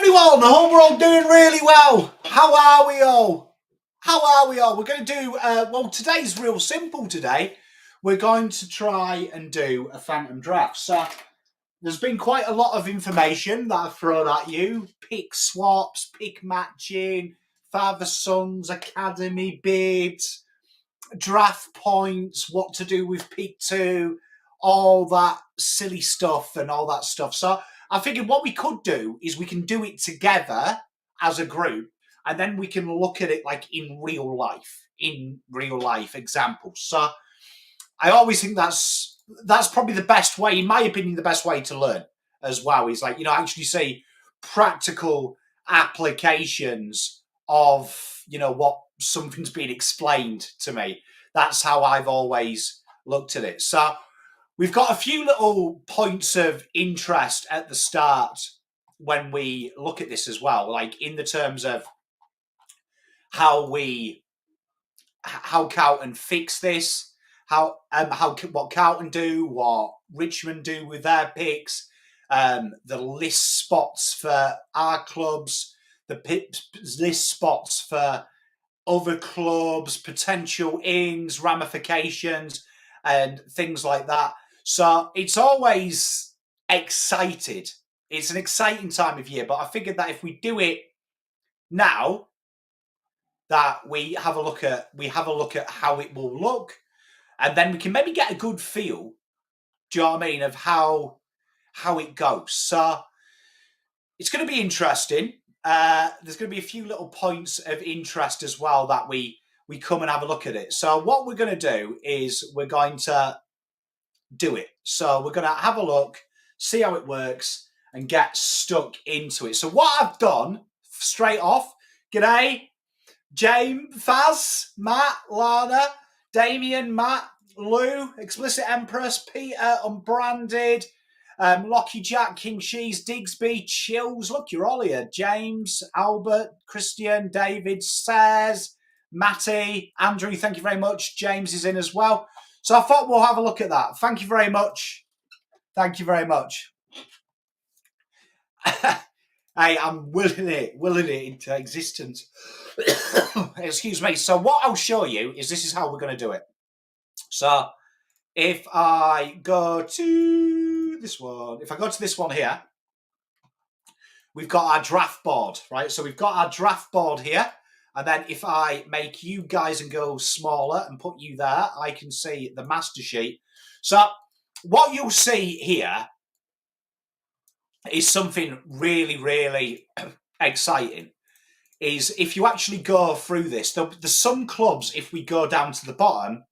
Everyone, I hope we're all doing really well. How are we all? We're going to do, well, today's real simple today. We're going to try and do a phantom draft. So there's been quite a lot of information that I've thrown at you. Pick swaps, pick matching, father sons, academy bids, draft points, what to do with pick two, all that silly stuff and all that stuff. So I figured what we could do is we can do it together as a group, and then we can look at it like in real life examples. So I always think that's probably the best way, in my opinion, the best way to learn as well, is like, actually see practical applications of, what something's being explained to me. That's how I've always looked at it. So we've got a few little points of interest at the start when we look at this as well, like in the terms of how Carlton fix this, what Carlton do, what Richmond do with their picks, the list spots for our clubs, the list spots for other clubs, potential ins, ramifications, and things like that. So it's always excited. It's an exciting time of year, but I figured that if we do it now, that we have a look at how it will look, and then we can maybe get a good feel, do you know what I mean, of how it goes. So it's going to be interesting. There's going to be a few little points of interest as well that we come and have a look at it. So what we're going to do is we're going to do it. So we're going to have a look, see how it works, and get stuck into it. So what I've done straight off, g'day, James, Faz, Matt, Lana, Damien, Matt, Lou, Explicit Empress, Peter, Unbranded, Lachyjack, King Cheese, Digsby, Chills. Look, you're all here. James, Albert, Christian, David, Says, Matty, Andrew, thank you very much. James is in as well. So I thought we'll have a look at that. Thank you very much. Thank you very much. Hey, I'm willing it into existence. Excuse me. So what I'll show you is this is how we're going to do it. So if I go to this one here, we've got our draft board, right? So we've got our draft board here. And then if I make you guys and girls smaller and put you there, I can see the master sheet. So what you'll see here is something really, really exciting. Is if you actually go through this, there's some clubs, if we go down to the bottom,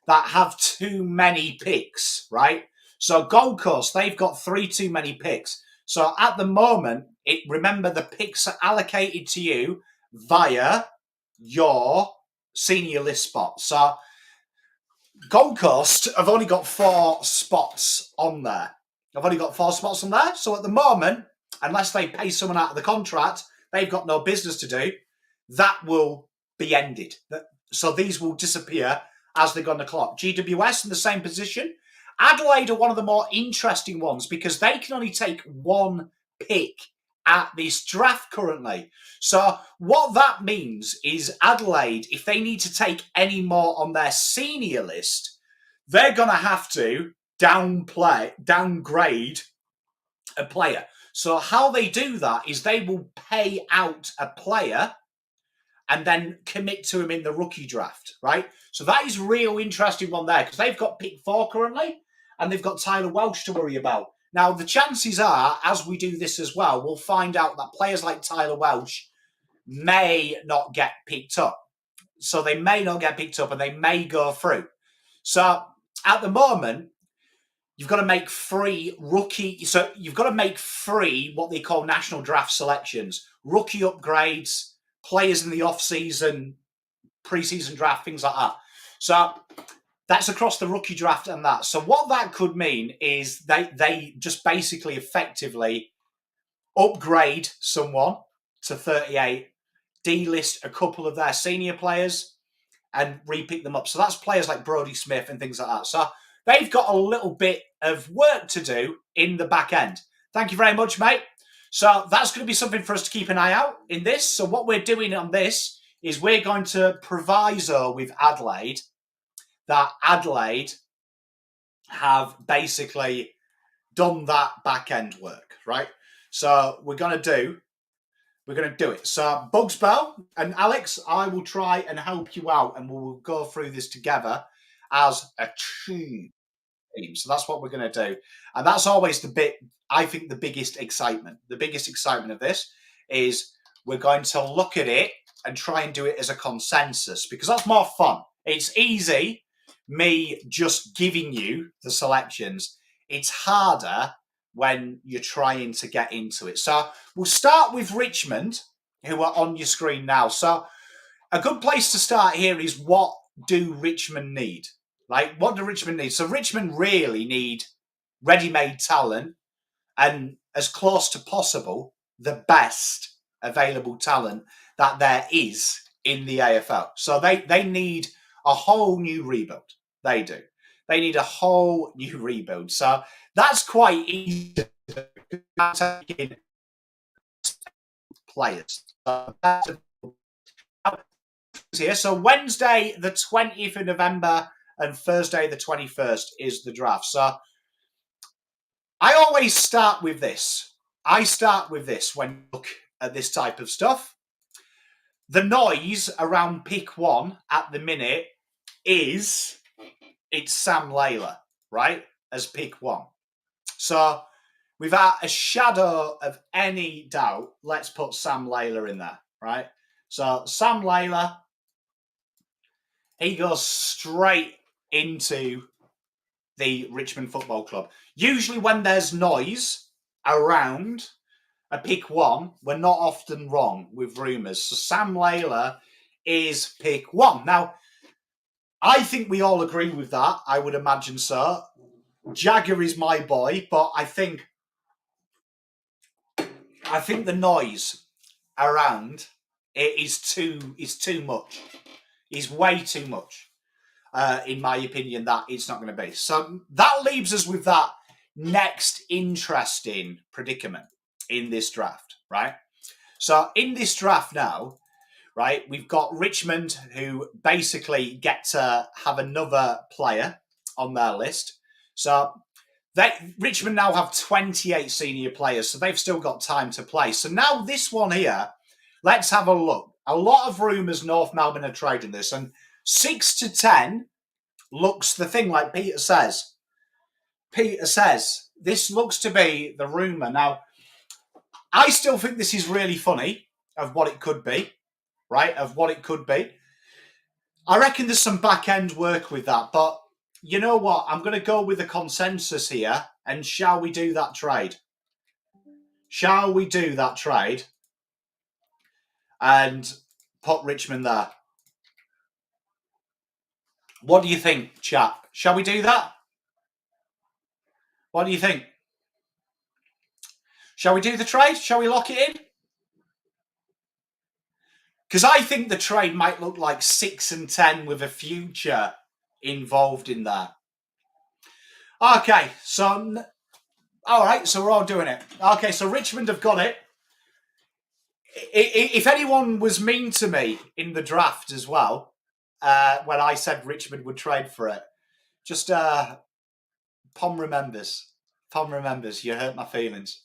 that have too many picks, right? So Gold Coast, they've got 3 too many picks. So at the moment, remember the picks are allocated to you via your senior list spot. So Gold Coast have only got 4 spots on there. So at the moment, unless they pay someone out of the contract, they've got no business to do, that will be ended. So these will disappear as they go on the clock. GWS in the same position. Adelaide are one of the more interesting ones because they can only take 1 pick at this draft currently. So what that means is Adelaide, if they need to take any more on their senior list, they're going to have to downgrade a player. So how they do that is they will pay out a player and then commit to him in the rookie draft, right? So that is a real interesting one there because they've got pick 4 currently and they've got Tyler Welsh to worry about. Now, the chances are, as we do this as well, we'll find out that players like Tyler Welsh may not get picked up. So they may not get picked up and they may go through. So at the moment, you've got to make 3 rookie. So you've got to make 3 what they call national draft selections, rookie upgrades, players in the off-season, pre-season draft, things like that. So that's across the rookie draft and that. So what that could mean is they just basically effectively upgrade someone to 38, delist a couple of their senior players and repick them up. So that's players like Brodie Smith and things like that. So they've got a little bit of work to do in the back end. Thank you very much, mate. So that's going to be something for us to keep an eye out in this. So what we're doing on this is we're going to proviso with Adelaide that Adelaide have basically done that back end work, right? So we're going to do it. So BugsBell and Alex, I will try and help you out, and we'll go through this together as a team. So that's what we're going to do, and that's always the bit. I think the biggest excitement of this is we're going to look at it and try and do it as a consensus, because that's more fun. It's easy me just giving you the selections. It's harder when you're trying to get into it. So we'll start with Richmond, who are on your screen now. So a good place to start here is, what do Richmond need? Like, what do Richmond need? So Richmond really need ready-made talent, and as close to possible, the best available talent that there is in the AFL. So they need a whole new rebuild. They do. They need a whole new rebuild. So that's quite easy to take in players. So Wednesday, the 20th of November, and Thursday, the 21st, is the draft. So I always start with this. I start with this when you look at this type of stuff. The noise around pick one at the minute is it's Sam Layla, right, as pick one. So without a shadow of any doubt, let's put Sam Layla in there, right? So Sam Layla, he goes straight into the Richmond Football Club. Usually when there's noise around a pick one, we're not often wrong with rumours. So Sam Layla is pick one. Now, I think we all agree with that. I would imagine so. Jagger is my boy, but I think the noise around it is too much. It's way too much. In my opinion, that it's not going to be. So that leaves us with that next interesting predicament in this draft, right? So in this draft now, right, we've got Richmond, who basically get to have another player on their list. So Richmond now have 28 senior players, so they've still got time to play. So now this one here, let's have a look. A lot of rumours North Melbourne are trading this, and 6 to 10 looks the thing, like Peter says. Peter says this looks to be the rumour. Now, I still think this is really funny of what it could be, right? Of what it could be. I reckon there's some back end work with that, but you know what? I'm going to go with the consensus here, and shall we do that trade? Shall we do that trade and put Richmond there? What do you think, chat? Shall we do that? What do you think? Shall we do the trade? Shall we lock it in? Because I think the trade might look like 6 and 10 with a future involved in there. Okay, so all right, so we're all doing it. Okay, so Richmond have got it. If anyone was mean to me in the draft as well, when I said Richmond would trade for it, just Pom remembers. Pom remembers. You hurt my feelings.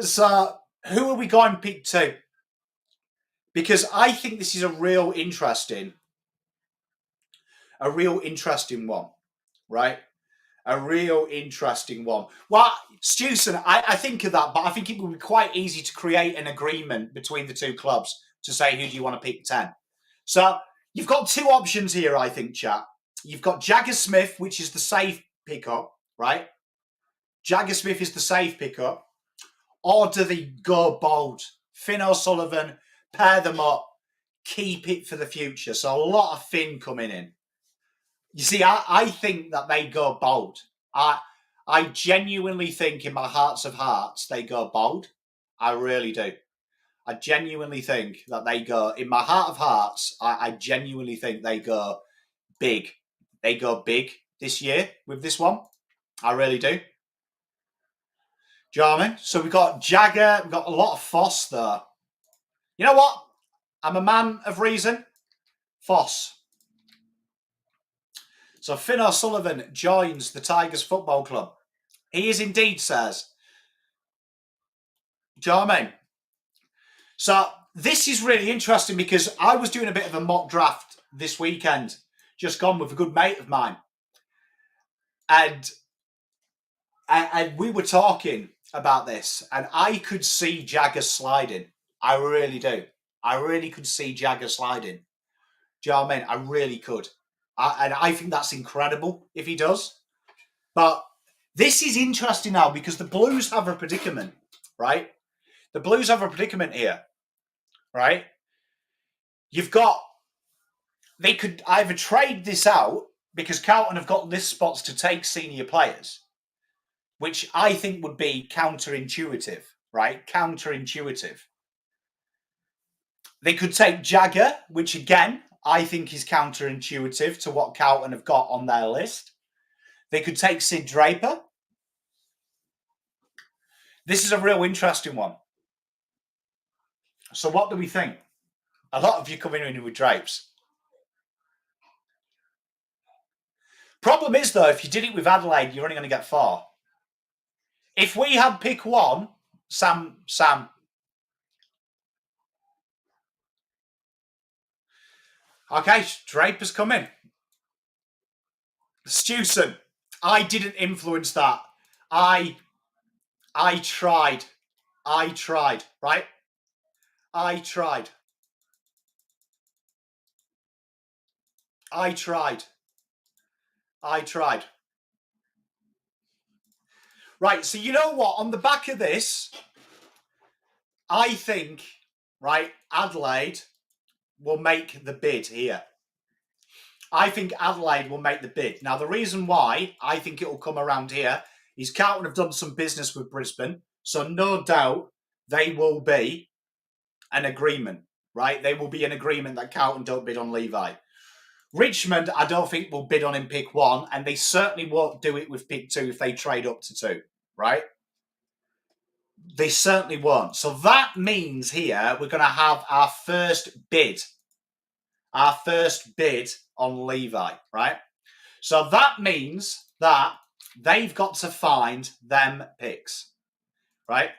So who are we going pick to? Because I think this is a real interesting one, right? A real interesting one. Well, Stewson, I think of that, but I think it would be quite easy to create an agreement between the two clubs to say, who do you want to pick 10? So you've got two options here, I think, chat. You've got Jagger Smith, which is the safe pickup, right? Jagger Smith is the safe pickup. Or do they go bold? Finn O'Sullivan, pair them up, keep it for the future. So a lot of Finn coming in. You see, I think that they go bold. I genuinely think in my hearts of hearts they go bold. I really do. I genuinely think that they go, in my heart of hearts, I genuinely think they go big. They go big this year with this one. I really do. Do you know what I mean? So we've got Jagger, we've got a lot of Foss there. You know what? I'm a man of reason. Foss. So Finn O'Sullivan joins the Tigers Football Club. He is indeed, says. Do you know what I mean? So this is really interesting because I was doing a bit of a mock draft this weekend, just gone with a good mate of mine. And we were talking about this, and I could see Jagger sliding. I really do. I really could see Jagger sliding. Do you know what I mean? I really could. And I think that's incredible if he does. But this is interesting now because the Blues have a predicament, right? The Blues have a predicament here, right? You've got... They could either trade this out because Carlton have got list spots to take senior players, which I think would be counterintuitive, right? Counterintuitive. They could take Jagger, which again, I think is counterintuitive to what Carlton have got on their list. They could take Sid Draper. This is a real interesting one. So what do we think? A lot of you coming in with Drapes. Problem is, though, if you did it with Adelaide, you're only going to get 4. If we had pick 1, Sam. Okay, Draper's coming. Stewson. I didn't influence that. I tried. Right? I tried. Right, so you know what? On the back of this, I think, right, Adelaide will make the bid here. I think Adelaide will make the bid. Now, the reason why I think it will come around here is Carlton have done some business with Brisbane, so no doubt they will be an agreement, right? They will be an agreement that Carlton don't bid on Levi. Richmond, I don't think will bid on him pick 1, and they certainly won't do it with pick 2 if they trade up to 2, right? They certainly won't. So that means here we're going to have our first bid. Our first bid on Levi, right? So that means that they've got to find them picks, right?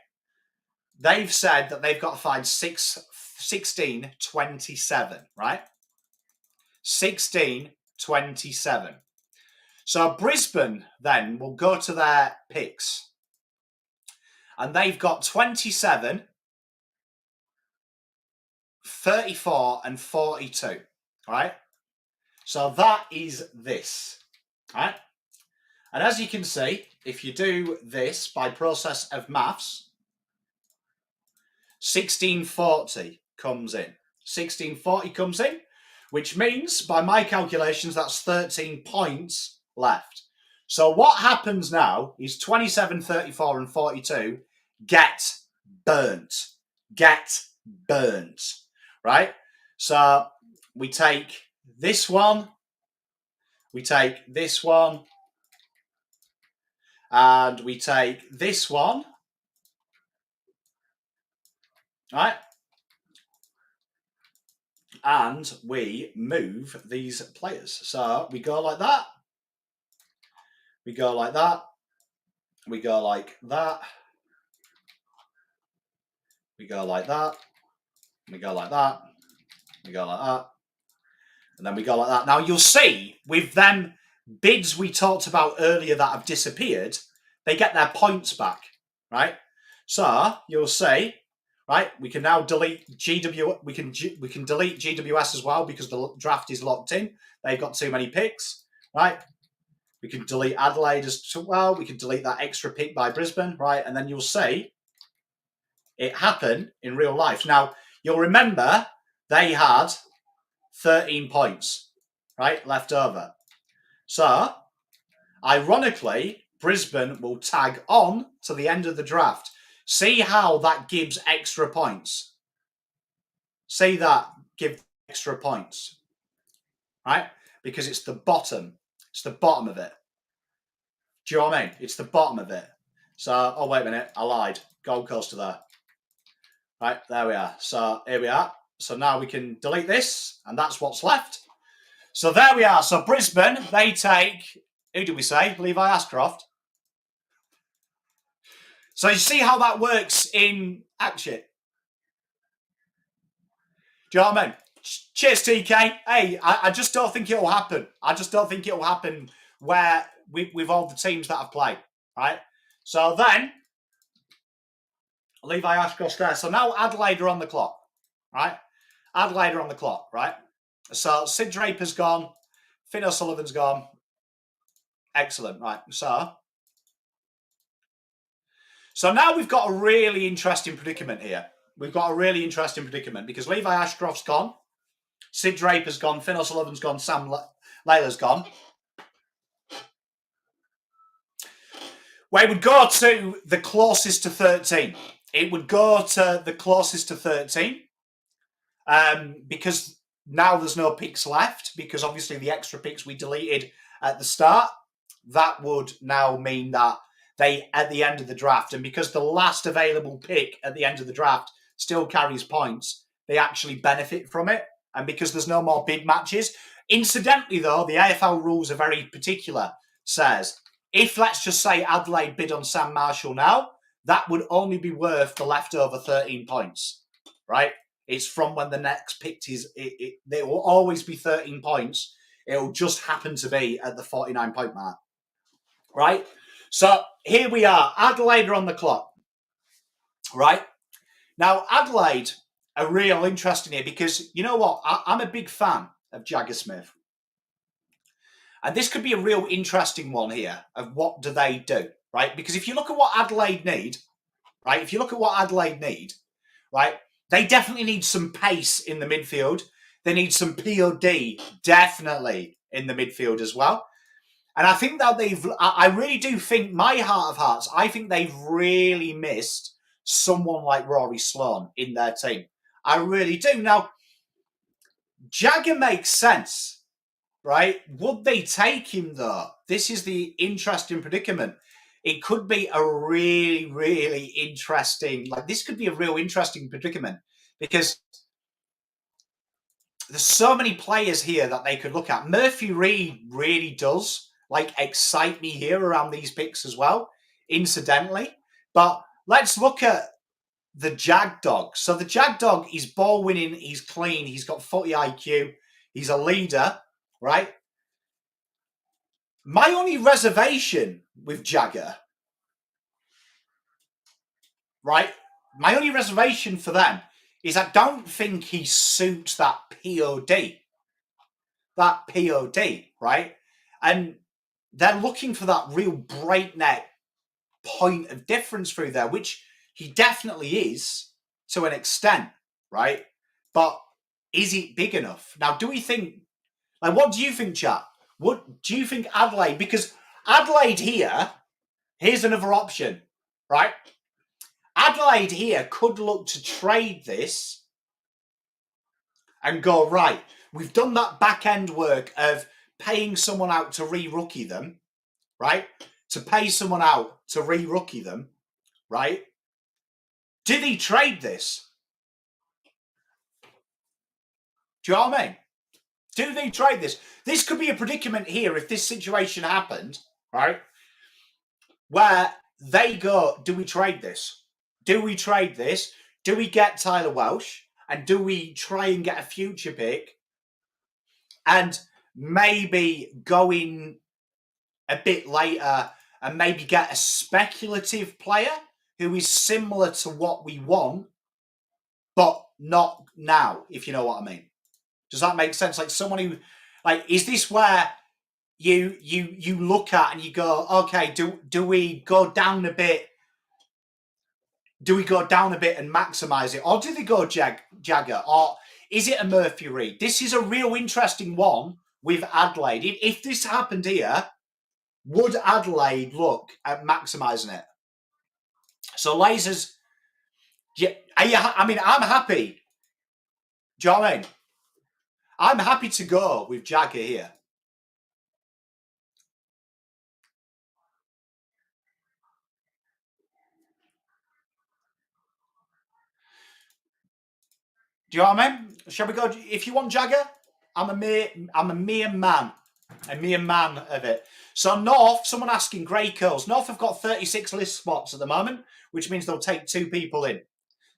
They've said that they've got to find 1627, right? 1627. So Brisbane then will go to their picks. And they've got 27, 34 and 42, right? So that is this, right? And as you can see, if you do this by process of maths, 1640 comes in. 1640 comes in, which means, by my calculations, that's 13 points left. So what happens now is 27, 34 and 42 get burnt. Get burnt, right? So we take this one, we take this one, and we take this one, right? And we move these players. So we go like that, we go like that, we go like that, we go like that, we go like that, we go like that, and then we go like that. Now you'll see with them bids we talked about earlier that have disappeared, they get their points back, right? So you'll see, right? We can now delete GW. We can delete GWS as well because the draft is locked in. They've got too many picks, right? We can delete Adelaide as well. We can delete that extra pick by Brisbane, right? And then you'll see it happen in real life. Now, you'll remember they had 13 points, right, left over. So, ironically, Brisbane will tag on to the end of the draft. See how that gives extra points. See that give extra points, right? Because it's the bottom. It's the bottom of it. Do you know what I mean? It's the bottom of it. So, oh, wait a minute. I lied. Gold Coast to there. Right, there we are. So, here we are. So now we can delete this, and that's what's left. So there we are. So Brisbane, they take, who do we say? Levi Ashcroft. So you see how that works in action. Do you know what I mean? Cheers, TK. Hey, I just don't think it'll happen. I just don't think it'll happen where with all the teams that have played, right? So then, Levi Ashcroft there. So now Adelaide are on the clock, right? Adelaide are on the clock, right? So Sid Draper's gone. Finn O'Sullivan's gone. Excellent, right? So now we've got a really interesting predicament here. We've got a really interesting predicament because Levi Ashcroft's gone. Sid Draper's gone. Finn O'Sullivan's gone. Sam Layla's gone. Well, it would go to the closest to 13. It would go to the closest to 13 because now there's no picks left because obviously the extra picks we deleted at the start, that would now mean that they, at the end of the draft, and because the last available pick at the end of the draft still carries points, they actually benefit from it. And because there's no more bid matches. Incidentally, though, the AFL rules are very particular. Says, if, let's just say, Adelaide bid on Sam Marshall now, that would only be worth the leftover 13 points, right? It's from when the next pick is, there will always be 13 points. It'll just happen to be at the 49-point mark, right? So here we are. Adelaide are on the clock, right? Now, Adelaide are real interesting here because, you know what? I'm a big fan of Jagger Smith. And this could be a real interesting one here of what do they do, right? Because if you look at what Adelaide need, right? If you look at what Adelaide need, right? They definitely need some pace in the midfield. They need some POD definitely in the midfield as well. And I think that I really do think, my heart of hearts, I think they've really missed someone like Rory Sloane in their team. I really do. Now, Jagger makes sense, right? Would they take him, though? This is the interesting predicament. It could be a really, really interesting, this could be a real interesting predicament because there's so many players here that they could look at. Murphy Reid really does excite me here around these picks as well, incidentally. But let's look at the Jag Dog. So the Jag Dog is ball winning, he's clean, he's got footy IQ, he's a leader, right? My only reservation with Jagger, right? My only reservation for them is I don't think he suits that POD. That POD, right? And they're looking for that real breakneck point of difference through there, which he definitely is to an extent, right? But is it big enough? Now, do we think, what do you think, chat? What do you think Adelaide? Because Adelaide here, here's another option, right? Adelaide here could look to trade this and go, right, we've done that back end work of paying someone out to re-rookie them, right? To pay someone out to re-rookie them, right? Did he trade this? Do you know what I mean? Do they trade this? This could be a predicament here if this situation happened, right? Where they go, do we trade this? Do we trade this? Do we get Tyler Welsh? And do we try and get a future pick? And maybe go in a bit later and maybe get a speculative player who is similar to what we want, but not now, if you know what I mean. Does that make sense? Like someone who, is this where you look at and you go, okay, do we go down a bit? Do we go down a bit and maximise it? Or do they go Jagger? Or is it a Murphy Reid? This is a real interesting one with Adelaide. If this happened here, would Adelaide look at maximising it? So Lasers, I'm happy. Do you know what I mean? I'm happy to go with Jagger here. Do you know what I mean? Shall we go? If you want Jagger, I'm a mere man of it. So North, someone asking Grey Curls. North have got 36 list spots at the moment, which means they'll take 2 people in.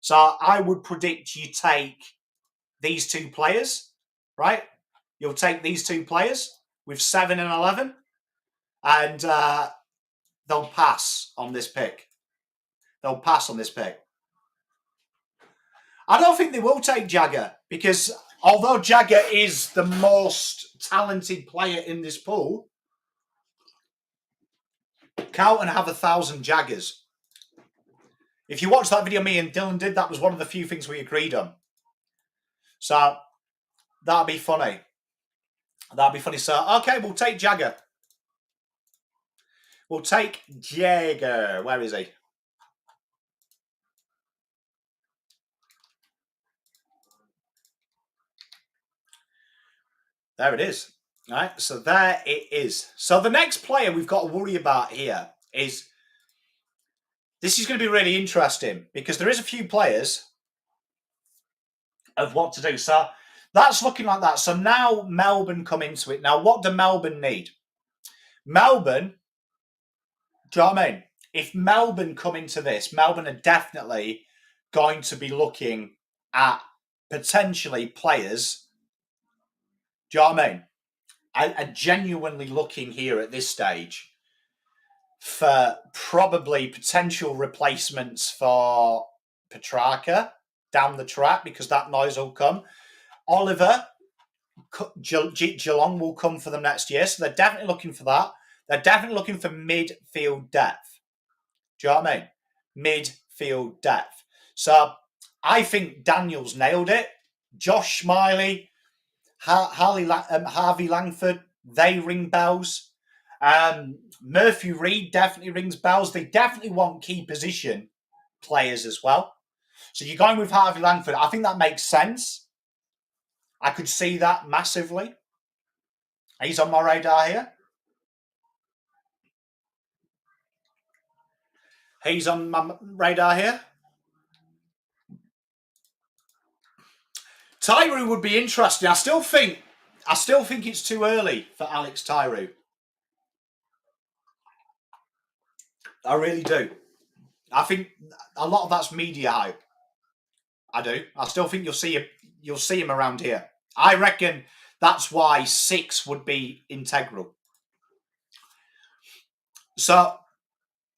So I would predict you take these 2 players, right? You'll take these 2 players with 7 and 11, and they'll pass on this pick. They'll pass on this pick. I don't think they will take Jagger, because although Jagger is the most talented player in this pool, Carlton have 1,000 Jaggers. If you watch that video me and Dylan did, that was one of the few things we agreed on. So that'd be funny. That'd be funny. So, okay, we'll take Jagger. We'll take Jagger. Where is he? There it is. All right, so there it is. So the next player we've got to worry about here is, this is going to be really interesting, because there is a few players of what to do. So that's looking like that. So now Melbourne come into it. Now, what do Melbourne need? Melbourne, do you know what I mean? If Melbourne come into this, Melbourne are definitely going to be looking at potentially players. Do you know what I mean? Are genuinely looking here at this stage for probably potential replacements for Petrarca down the track, because that noise will come. Oliver, Geelong will come for them next year, so they're definitely looking for that. They're definitely looking for midfield depth. Do you know what I mean? Midfield depth. So I think Daniel's nailed it. Josh Smiley, Harvey Langford, they ring bells. Murphy Reed definitely rings bells. They definitely want key position players as well. So you're going with Harvey Langford. I think that makes sense. I could see that massively. He's on my radar here. He's on my radar here. Tyree would be interesting. I still think it's too early for Alex Tyree. I really do. I think a lot of that's media hype. I do. I still think you'll see him around here. I reckon that's why 6 would be integral. So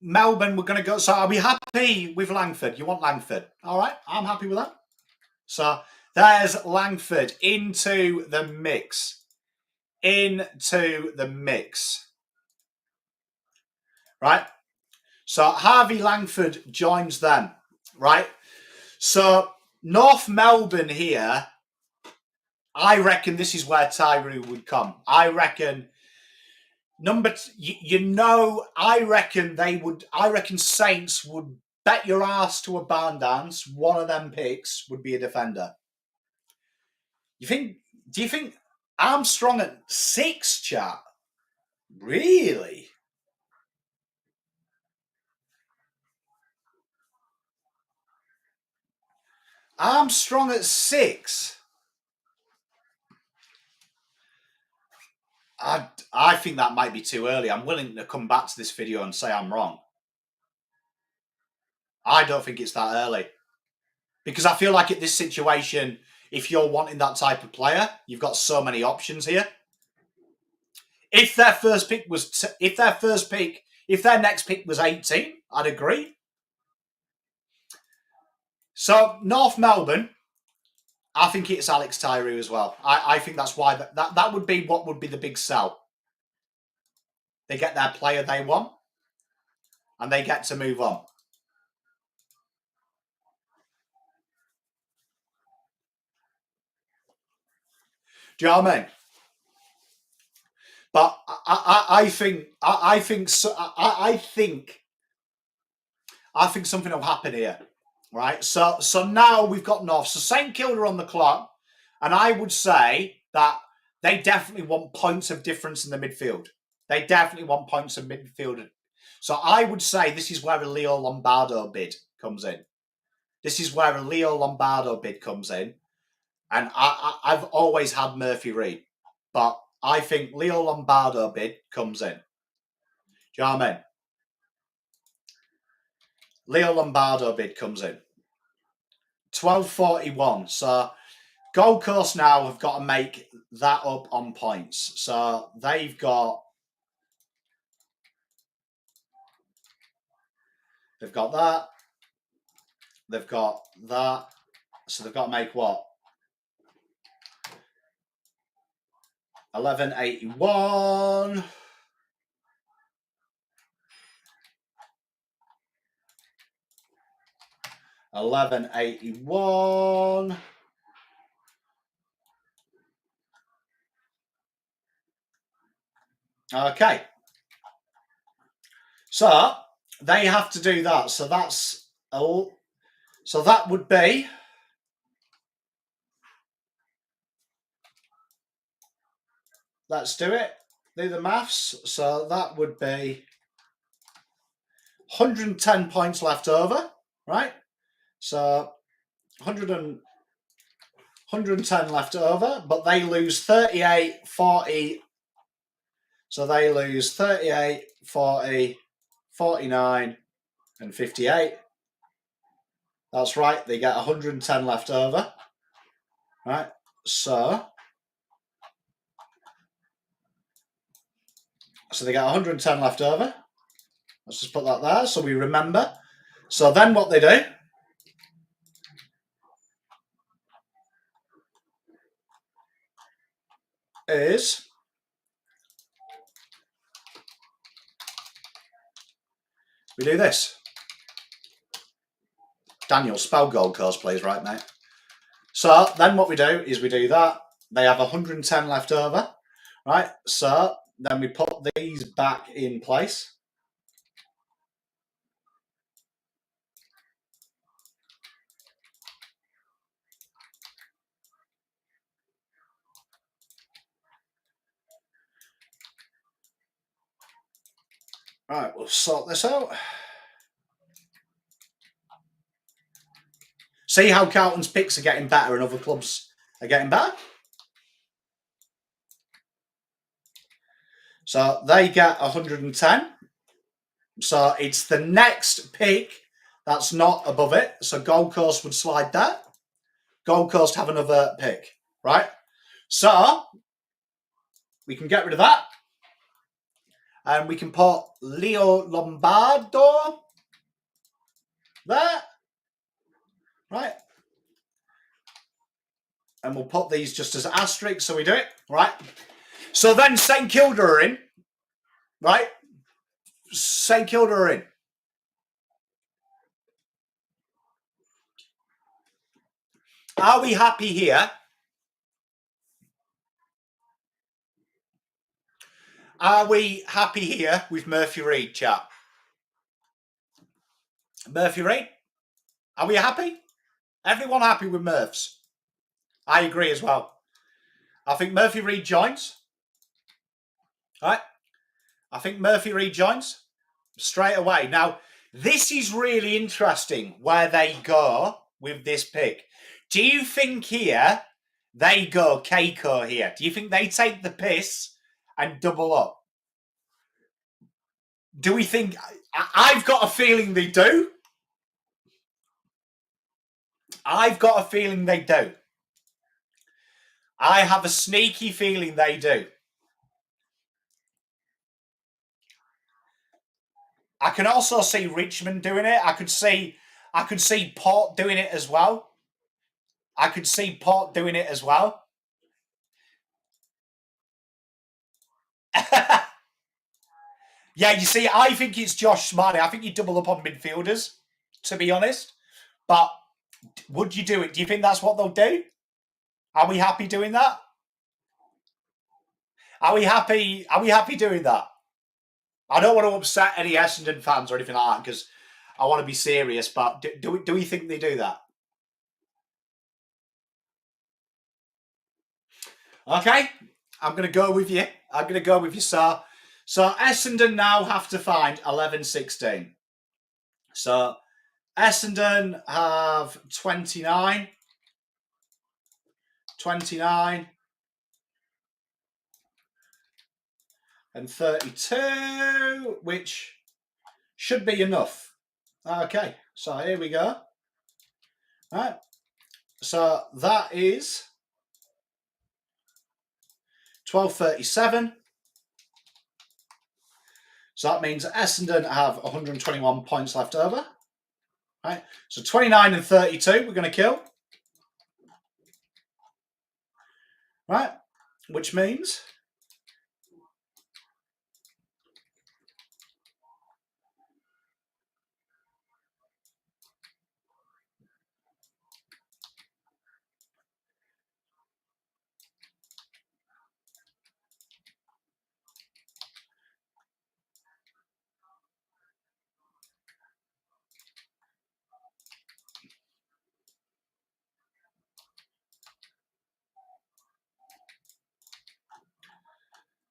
Melbourne, we're going to go. So are we happy with Langford? You want Langford? All right, I'm happy with that. So there's Langford into the mix. Into the mix. Right? So Harvey Langford joins them. Right? So North Melbourne here, I reckon this is where Tyree would come. I reckon I reckon Saints would bet your ass to a barn dance one of them picks would be a defender. Do you think Armstrong at 6, chat? Really? Armstrong at 6? I think that might be too early. I'm willing to come back to this video and say I'm wrong. I don't think it's that early. Because I feel like at this situation, if you're wanting that type of player, you've got so many options here. If their next pick was 18, I'd agree. So North Melbourne, I think it's Alex Tyree as well. I think that's why that would be what would be the big sell. They get their player they want, and they get to move on. Do you know what I mean? But I think something will happen here, right? So now we've got North. So St Kilda on the clock, and I would say that they definitely want points of difference in the midfield. They definitely want points of midfield. So I would say this is where a Leo Lombardo bid comes in. And I've always had Murphy Reed, but I think Leo Lombardo bid comes in. Do you know what I mean? Leo Lombardo bid comes in. 1241. So Gold Coast now have got to make that up on points. So they've got that. They've got that. So they've got to make what? 1181. $11.81. Okay. So they have to do that. So that's so that would be let's do it. Do the maths. So that would be 110 points left over, right? So 110 left over, but they lose 38, 40. So they lose 38, 40, 49, and 58. That's right. They get 110 left over, right? So they get 110 left over. Let's just put that there so we remember. So then what they do is we do this. Daniel, spell Gold Coast, please, right, mate? So then what we do is we do that. They have 110 left over, right? So then we put these back in place. Right, we'll sort this out. See how Carlton's picks are getting better and other clubs are getting better? So they get 110. So it's the next pick that's not above it. So Gold Coast would slide there. Gold Coast have another pick, right? So we can get rid of that. And we can put Leo Lombardo there, right? And we'll put these just as asterisks, so we do it, right? So then St Kilda are in, right? St Kilda are in. Are we happy here? Are we happy here with Murphy Reed, chat? Murphy Reed? Are we happy? Everyone happy with Murphs? I agree as well. I think Murphy Reed joins. Right? I think Murphy Reed joins straight away. Now, this is really interesting where they go with this pick. Do you think here they go Keiko here? Do you think they take the piss and double up? Do we think... I've got a feeling they do. I've got a feeling they do. I have a sneaky feeling they do. I can also see Richmond doing it. I could see Port doing it as well. Yeah, you see, I think it's Josh Smiley. I think you double up on midfielders, to be honest. But would you do it? Do you think that's what they'll do? Are we happy doing that? Are we happy doing that? I don't want to upset any Essendon fans or anything like that because I want to be serious, but do we think they do that? Okay, I'm going to go with you. So Essendon now have to find 11-16. So Essendon have 29. 29 and 32, which should be enough. Okay, so here we go. All right, so that is 1237. So that means Essendon have 121 points left over. Right, so 29 and 32 we're going to kill. Right, which means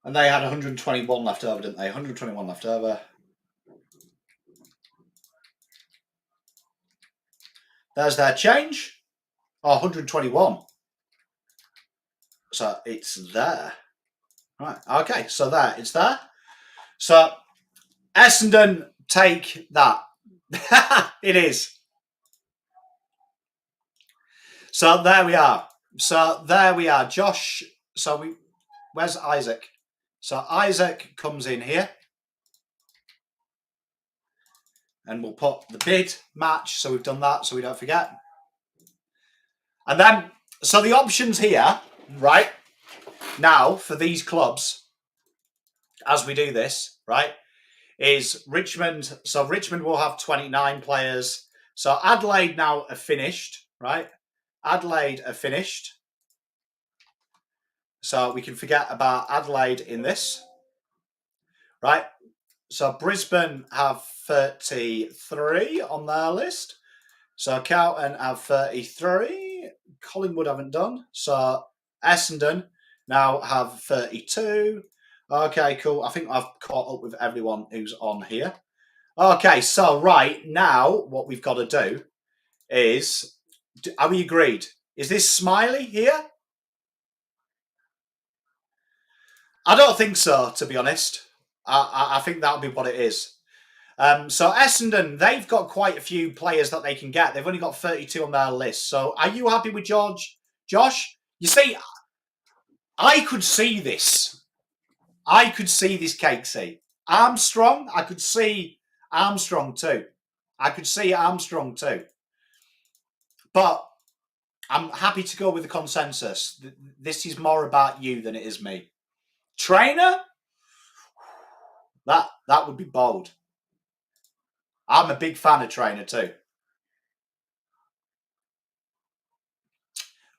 and they had 121 left over, didn't they? 121 left over. There's their change. Oh, 121. So it's there. Right, okay, so there, it's there. So Essendon take that. It is. So there we are. So there we are. Josh, so where's Isaac? So Isaac comes in here. And we'll put the bid match. So we've done that so we don't forget. And then, so the options here, right, now for these clubs, as we do this, right, is Richmond. So Richmond will have 29 players. So Adelaide now are finished, right? Adelaide are finished. So we can forget about Adelaide in this, right? So Brisbane have 33 on their list. So Carlton have 33. Collingwood haven't done. So Essendon now have 32. Okay, cool. I think I've caught up with everyone who's on here. Okay, so right now what we've got to do is, are we agreed? Is this Smiley here? I don't think so, to be honest. I think that'll be what it is. So Essendon, they've got quite a few players that they can get. They've only got 32 on their list. So are you happy with Josh? You see, I could see this. I could see this, Cakesy. Armstrong, I could see Armstrong too. But I'm happy to go with the consensus. This is more about you than it is me. Trainer? That would be bold. I'm a big fan of Trainer too.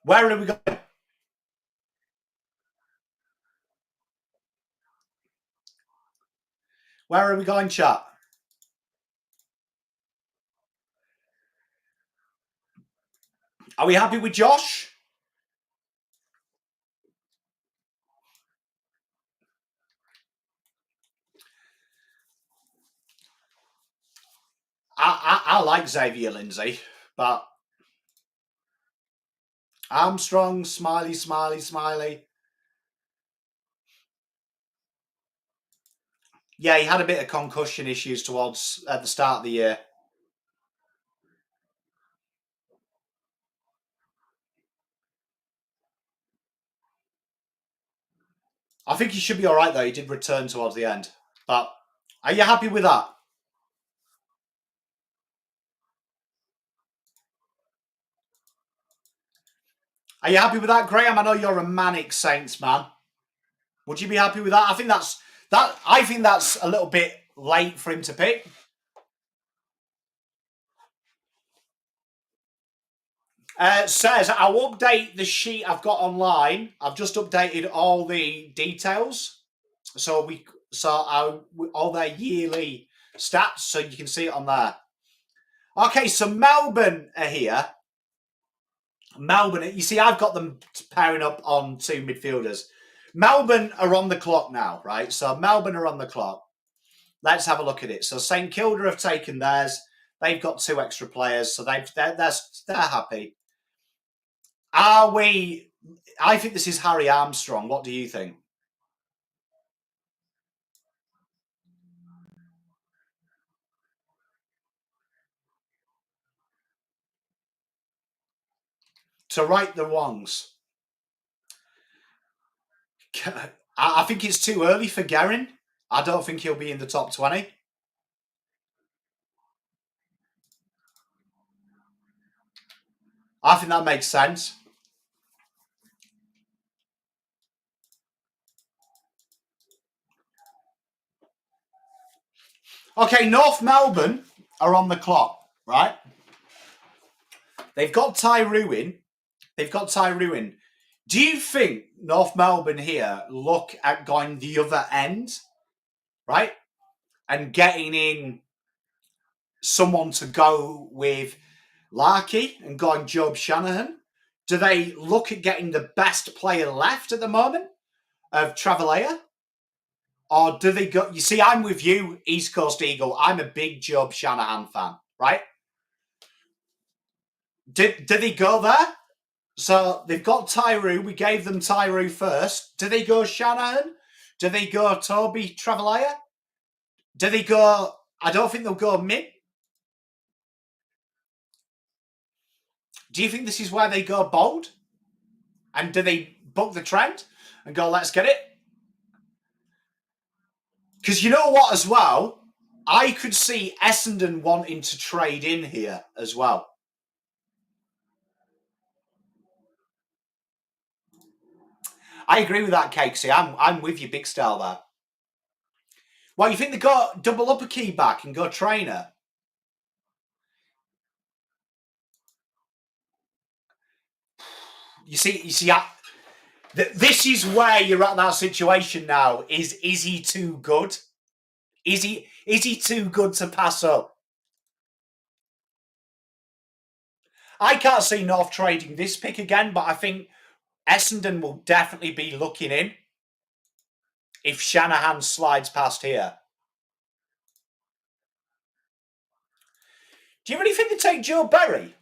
Where are we going? Where are we going, chat? Are we happy with Josh? I like Xavier Lindsay, but Armstrong, Smiley. Yeah, he had a bit of concussion issues towards at the start of the year. I think he should be all right, though. He did return towards the end. But are you happy with that? Are you happy with that, Graham? I know you're a manic Saints man. Would you be happy with that? I think that's a little bit late for him to pick. Says, I'll update the sheet I've got online. I've just updated all the details. So all their yearly stats, so you can see it on there. Okay, so Melbourne are here. Melbourne, you see, I've got them pairing up on two midfielders. Melbourne are on the clock now, right? So Melbourne are on the clock. Let's have a look at it. So St Kilda have taken theirs. They've got two extra players, so they're happy. Are we... I think this is Harry Armstrong. What do you think? To right the wrongs. I think it's too early for Guerin. I don't think he'll be in the top 20. I think that makes sense. Okay, North Melbourne are on the clock, right? They've got Tyroo in. Do you think North Melbourne here look at going the other end, right? And getting in someone to go with Larky and going Job Shanahan? Do they look at getting the best player left at the moment of Travalea? Or do they go... You see, I'm with you, East Coast Eagle. I'm a big Job Shanahan fan, right? Do they go there? So they've got Tyroo. We gave them Tyroo first. Do they go Shanahan? Do they go Toby Travalea? Do they go... I don't think they'll go mid. Do you think this is where they go bold? And do they book the trend and go, let's get it? Because you know what as well? I could see Essendon wanting to trade in here as well. I agree with that, Cakesy. I'm with you, big style there. Well, you think they got double up a key back and go trainer? You see, this is where you're at that situation now. Is he too good? Is he too good to pass up? I can't see North trading this pick again, but I think Essendon will definitely be looking in if Shanahan slides past here. Do you really think they take Joe Berry?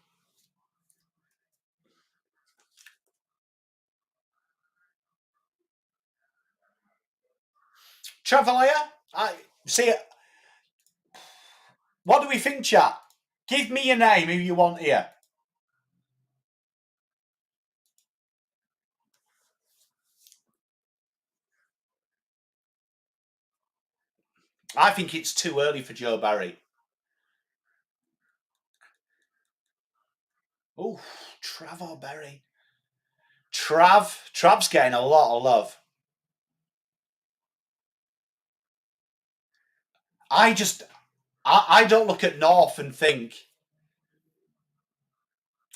Travalea? I see it. What do we think, chat? Give me your name, who you want here. I think it's too early for Joe Barry. Oh, Trav or Berry? Trav's getting a lot of love. I don't look at North and think...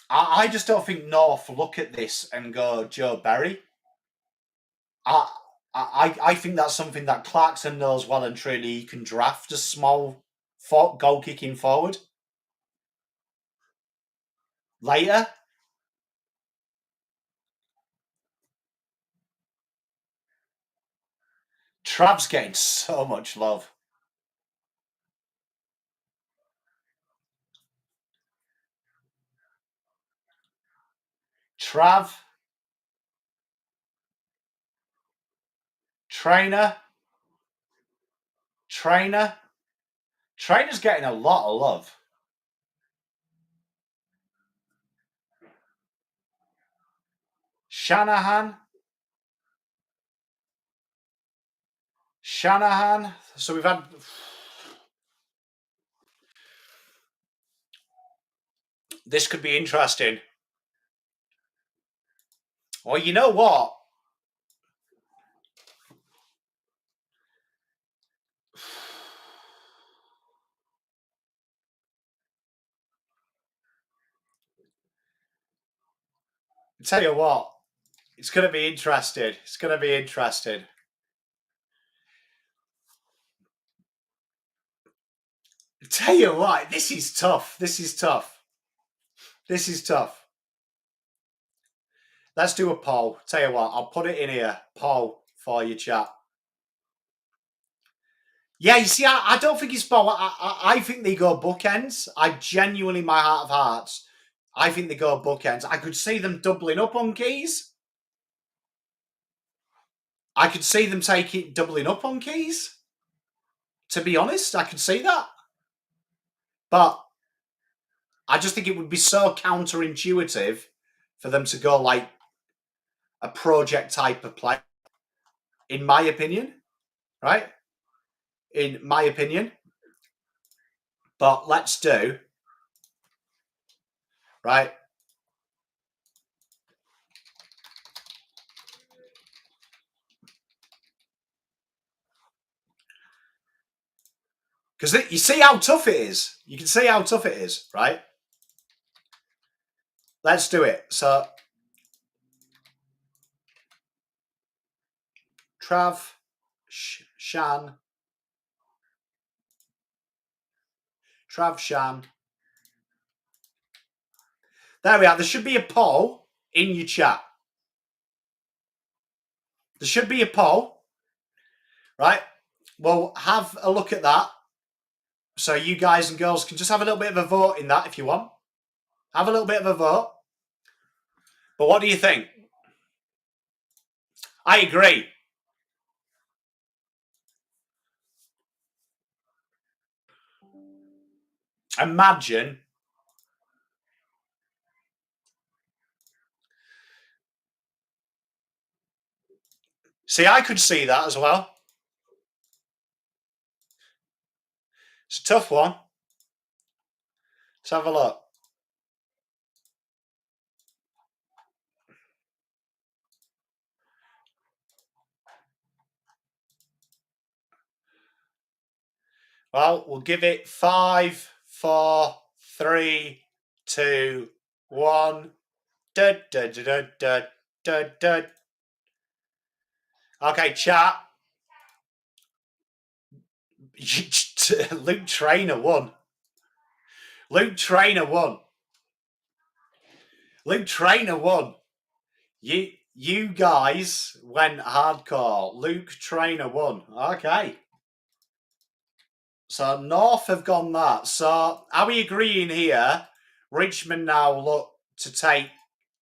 I just don't think North look at this and go, Joe Berry. I think that's something that Clarkson knows well and truly. He can draft a small goal kicking forward. Later. Trav's getting so much love. Trav. Trainer. Trainer's getting a lot of love. Shanahan. So we've had... This could be interesting. Well, you know what? I'll tell you what. It's going to be interesting. I'll tell you what. This is tough. Let's do a poll. Tell you what, I'll put it in here. Poll for you, chat. Yeah, you see, I don't think it's poll. I think they go bookends. I genuinely, my heart of hearts, I think they go bookends. I could see them doubling up on keys. I could see them doubling up on keys. To be honest, I could see that. But I just think it would be so counterintuitive for them to go like a project type of play, in my opinion, right? In my opinion. But let's do, right? Because you see how tough it is. You can see how tough it is, right? Let's do it. So, Trav, Shan, Trav, Shan. There we are. There should be a poll in your chat. There should be a poll, right? Well, have a look at that. So you guys and girls can just have a little bit of a vote in that if you want. Have a little bit of a vote. But what do you think? I agree. Imagine. See, I could see that as well. It's a tough one. Let's have a look. Well, we'll give it 5, 4, 3, 2, 1. Da, da, da, da, da, da, da. Okay, chat. Luke Trainer won. Luke Trainer won. Luke Trainer won. You guys went hardcore. Luke Trainer won. Okay. So North have gone that. So are we agreeing here? Richmond now look to take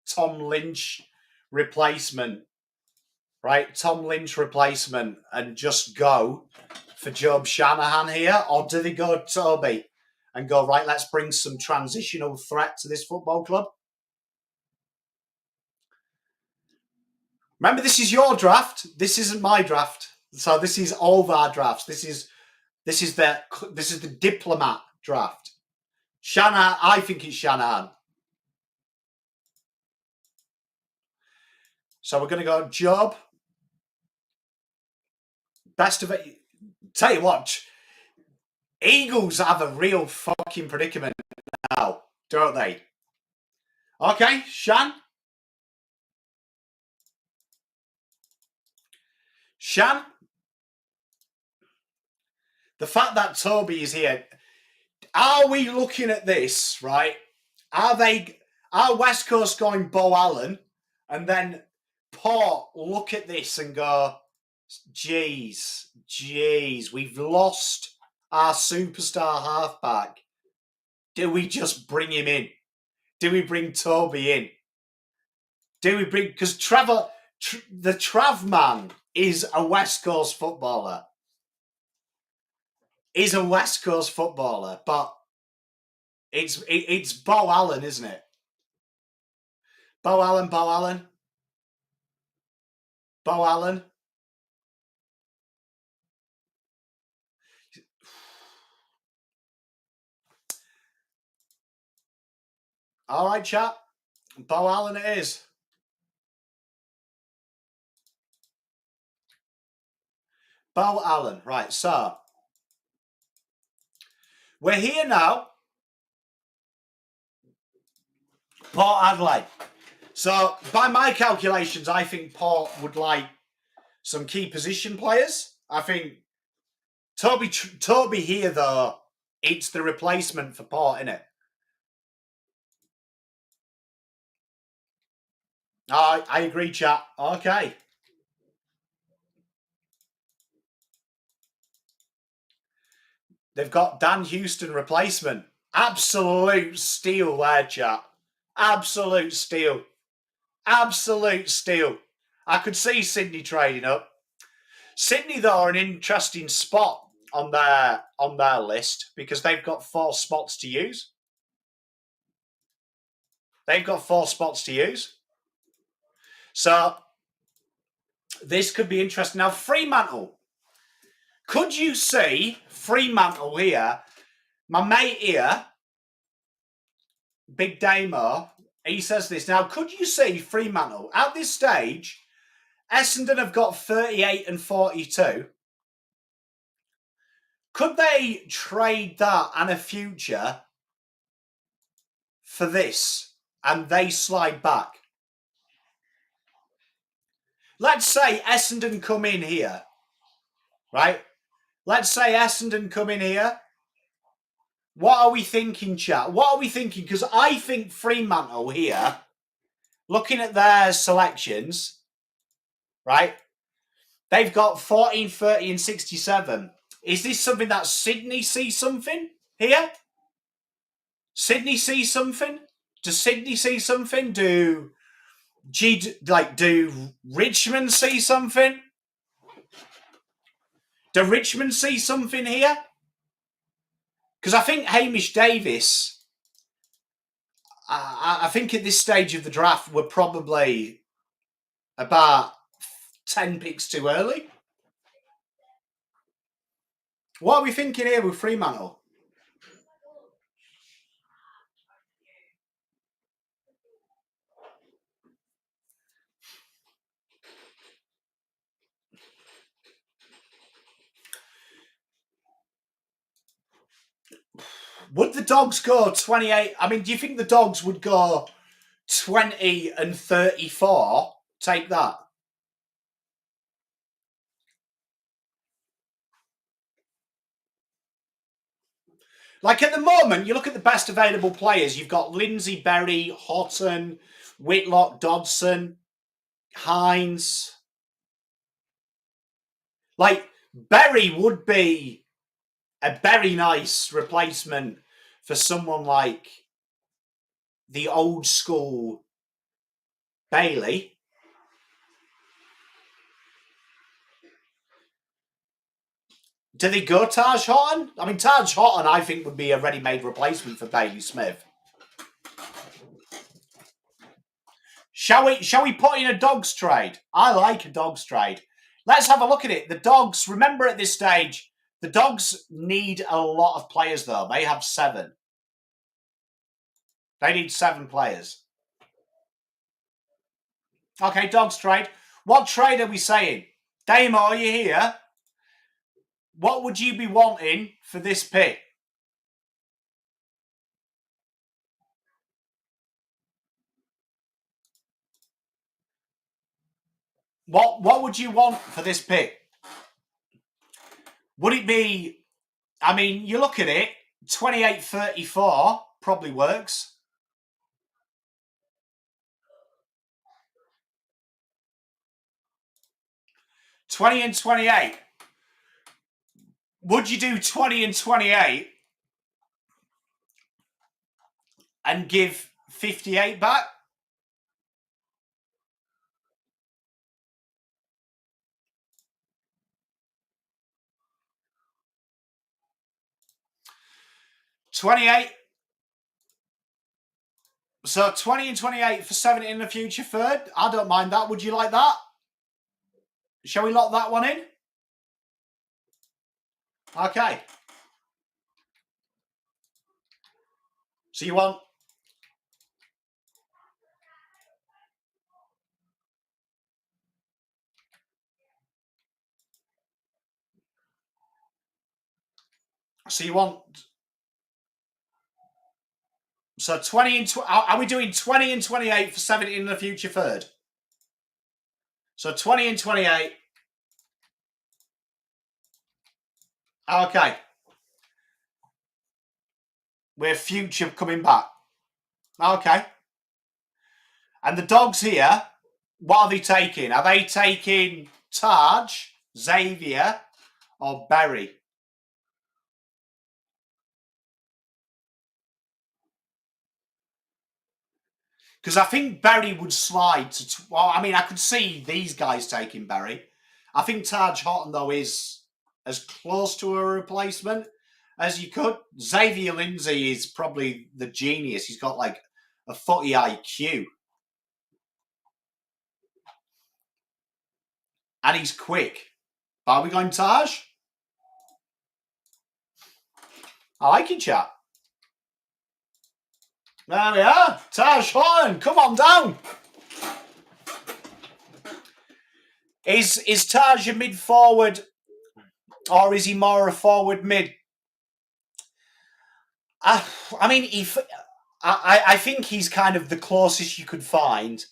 Tom Lynch replacement, right? Tom Lynch replacement and just go for Job Shanahan here? Or do they go Toby and go, right, let's bring some transitional threat to this football club? Remember, this is your draft. This isn't my draft. So this is all of our drafts. This is the diplomat draft. Shanahan, I think it's Shanahan. So we're going to go Job. Best of it. Tell you what, Eagles have a real fucking predicament now, don't they? Okay, Shan. Shan. The fact that Toby is here, are we looking at this, right? Are West Coast going Bo Allen and then Port look at this and go, geez, we've lost our superstar halfback. Do we just bring him in? Do we bring Toby in? Do we bring... Because the Trav man is a West Coast footballer. Is a West Coast footballer, but it's Bo Allen, isn't it? Bo Allen. All right, chat. Bo Allen it is. Bo Allen. Right, so we're here now. Port Adelaide. So by my calculations, I think Port would like some key position players. I think Toby here, though, it's the replacement for Port, isn't it? I agree, chat. Okay. They've got Dan Houston replacement. Absolute steal there, chat. Absolute steal. Absolute steal. I could see Sydney trading up. Sydney, though, are an interesting spot on their list because they've got 4 spots to use. They've got 4 spots to use. So this could be interesting. Now, Fremantle. Could you see Fremantle here? My mate here, Big Damo, he says this. Now, could you see Fremantle at this stage? Essendon have got 38 and 42. Could they trade that and a future for this and they slide back? Let's say Essendon come in here, right? Let's say Essendon come in here. What are we thinking, chat? What are we thinking? Because I think Fremantle here, looking at their selections, right? They've got 14, 30 and 67. Is this something that Sydney sees something here? Sydney sees something? Does Sydney see something? Do Richmond see something? Do Richmond see something here? Because I think Hamish Davis, I think at this stage of the draft, we're probably about 10 picks too early. What are we thinking here with Fremantle? Would the Dogs go 28? I mean, do you think the Dogs would go 20 and 34? Take that. Like at the moment, you look at the best available players. You've got Lindsay, Berry, Houghton, Whitlock, Dodson, Hines. Like Berry would be a very nice replacement for someone like the old school Bailey. Do they go Taj Houghton? I mean, Taj Houghton, I think, would be a ready-made replacement for Bailey Smith. Shall we put in a Dogs trade? I like a Dogs trade. Let's have a look at it. The Dogs, remember at this stage, the Dogs need a lot of players, though. They have 7. They need 7 players. Okay, Dogs trade. What trade are we saying? Damo, are you here? What would you be wanting for this pick? What would you want for this pick? Would it be, I mean, you look at it, 28-34 probably works. $20 and 28. Would you do 20 and 28 and give 58 back? $28. So 20 and 28 for 70 in the future third. I don't mind that. Would you like that? Shall we lock that one in? Okay. So you want... So you want... So 20 and... Are we doing 20 and 28 for 70 in the future third? So 20 and 28. Okay. We're future coming back. Okay. And the Dogs here, what are they taking? Are they taking Taj, Xavier, or Berry? Because I think Berry would slide to... Well, I mean, I could see these guys taking Berry. I think Taj Houghton, though, is as close to a replacement as you could. Xavier Lindsay is probably the genius. He's got, like, a footy IQ. And he's quick. Are we going Taj? I like it, chat. There we are. Taj Houghton, come on down. Is Taj a mid-forward or is he more a forward mid? I mean, I think he's kind of the closest you could find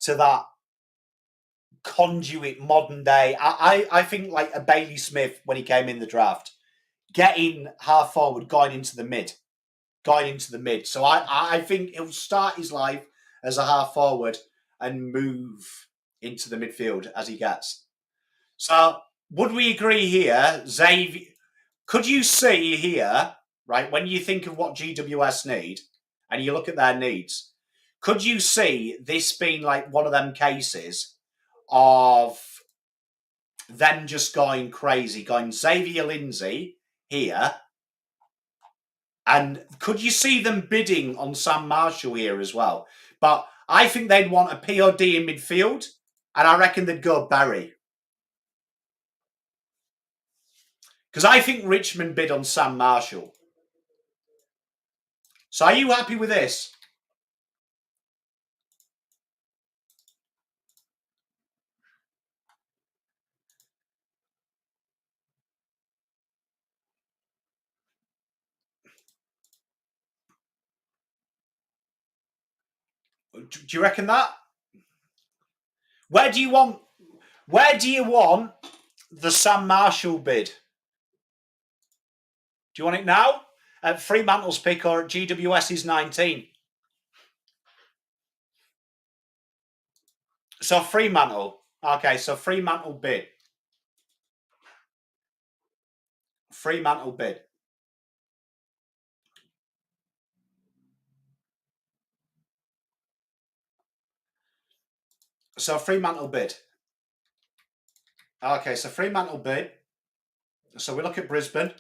to that conduit modern day. I think like a Bailey Smith when he came in the draft, getting half forward, going into the mid. So I think he'll start his life as a half forward and move into the midfield as he gets. So would we agree here, Xavier? Could you see here, right, when you think of what GWS need and you look at their needs, could you see this being like one of them cases of them just going crazy, going Xavier Lindsay here? And could you see them bidding on Sam Marshall here as well? But I think they'd want a POD in midfield, and I reckon they'd go Barry. Because I think Richmond bid on Sam Marshall. So are you happy with this? Do you reckon that? Where do you want the Sam Marshall bid? Do you want it now? At Fremantle's pick or at GWS's 19? So Fremantle. Okay, so Fremantle bid. Fremantle bid. So Fremantle bid. Okay, so Fremantle bid. So we look at Brisbane.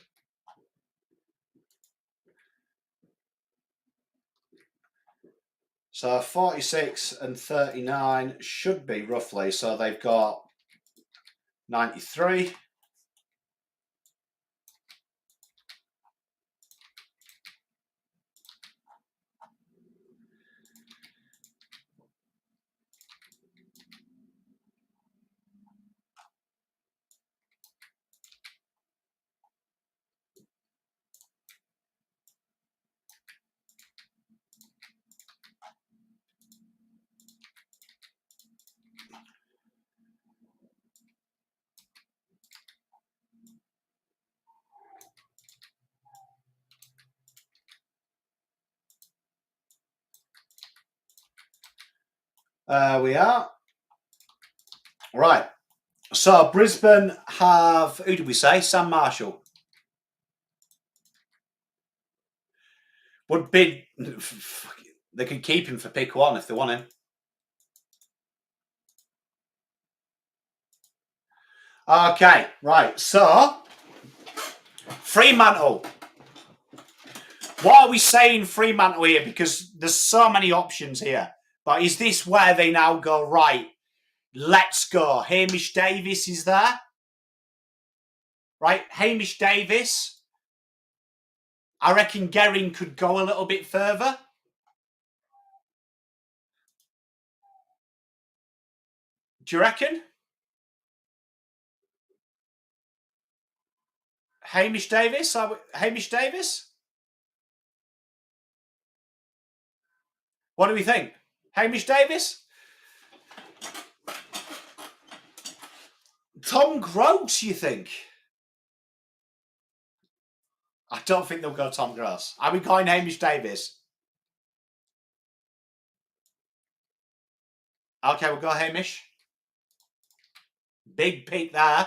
So 46 and 39 should be roughly. So they've got 93. We are. Right. So Brisbane have, who did we say? Sam Marshall. Would bid, they could keep him for pick one if they want him. Okay, right. So, Fremantle. What are we saying Fremantle here? Because there's so many options here. But is this where they now go, right, let's go. Hamish Davis is there. Right, Hamish Davis. I reckon Gehring could go a little bit further. Do you reckon? Hamish Davis? Hamish Davis? What do we think? Hamish Davis? Tom Gross, you think? I don't think they'll go Tom Gross. Are we going Hamish Davis? Okay, we'll go Hamish. Big peak there.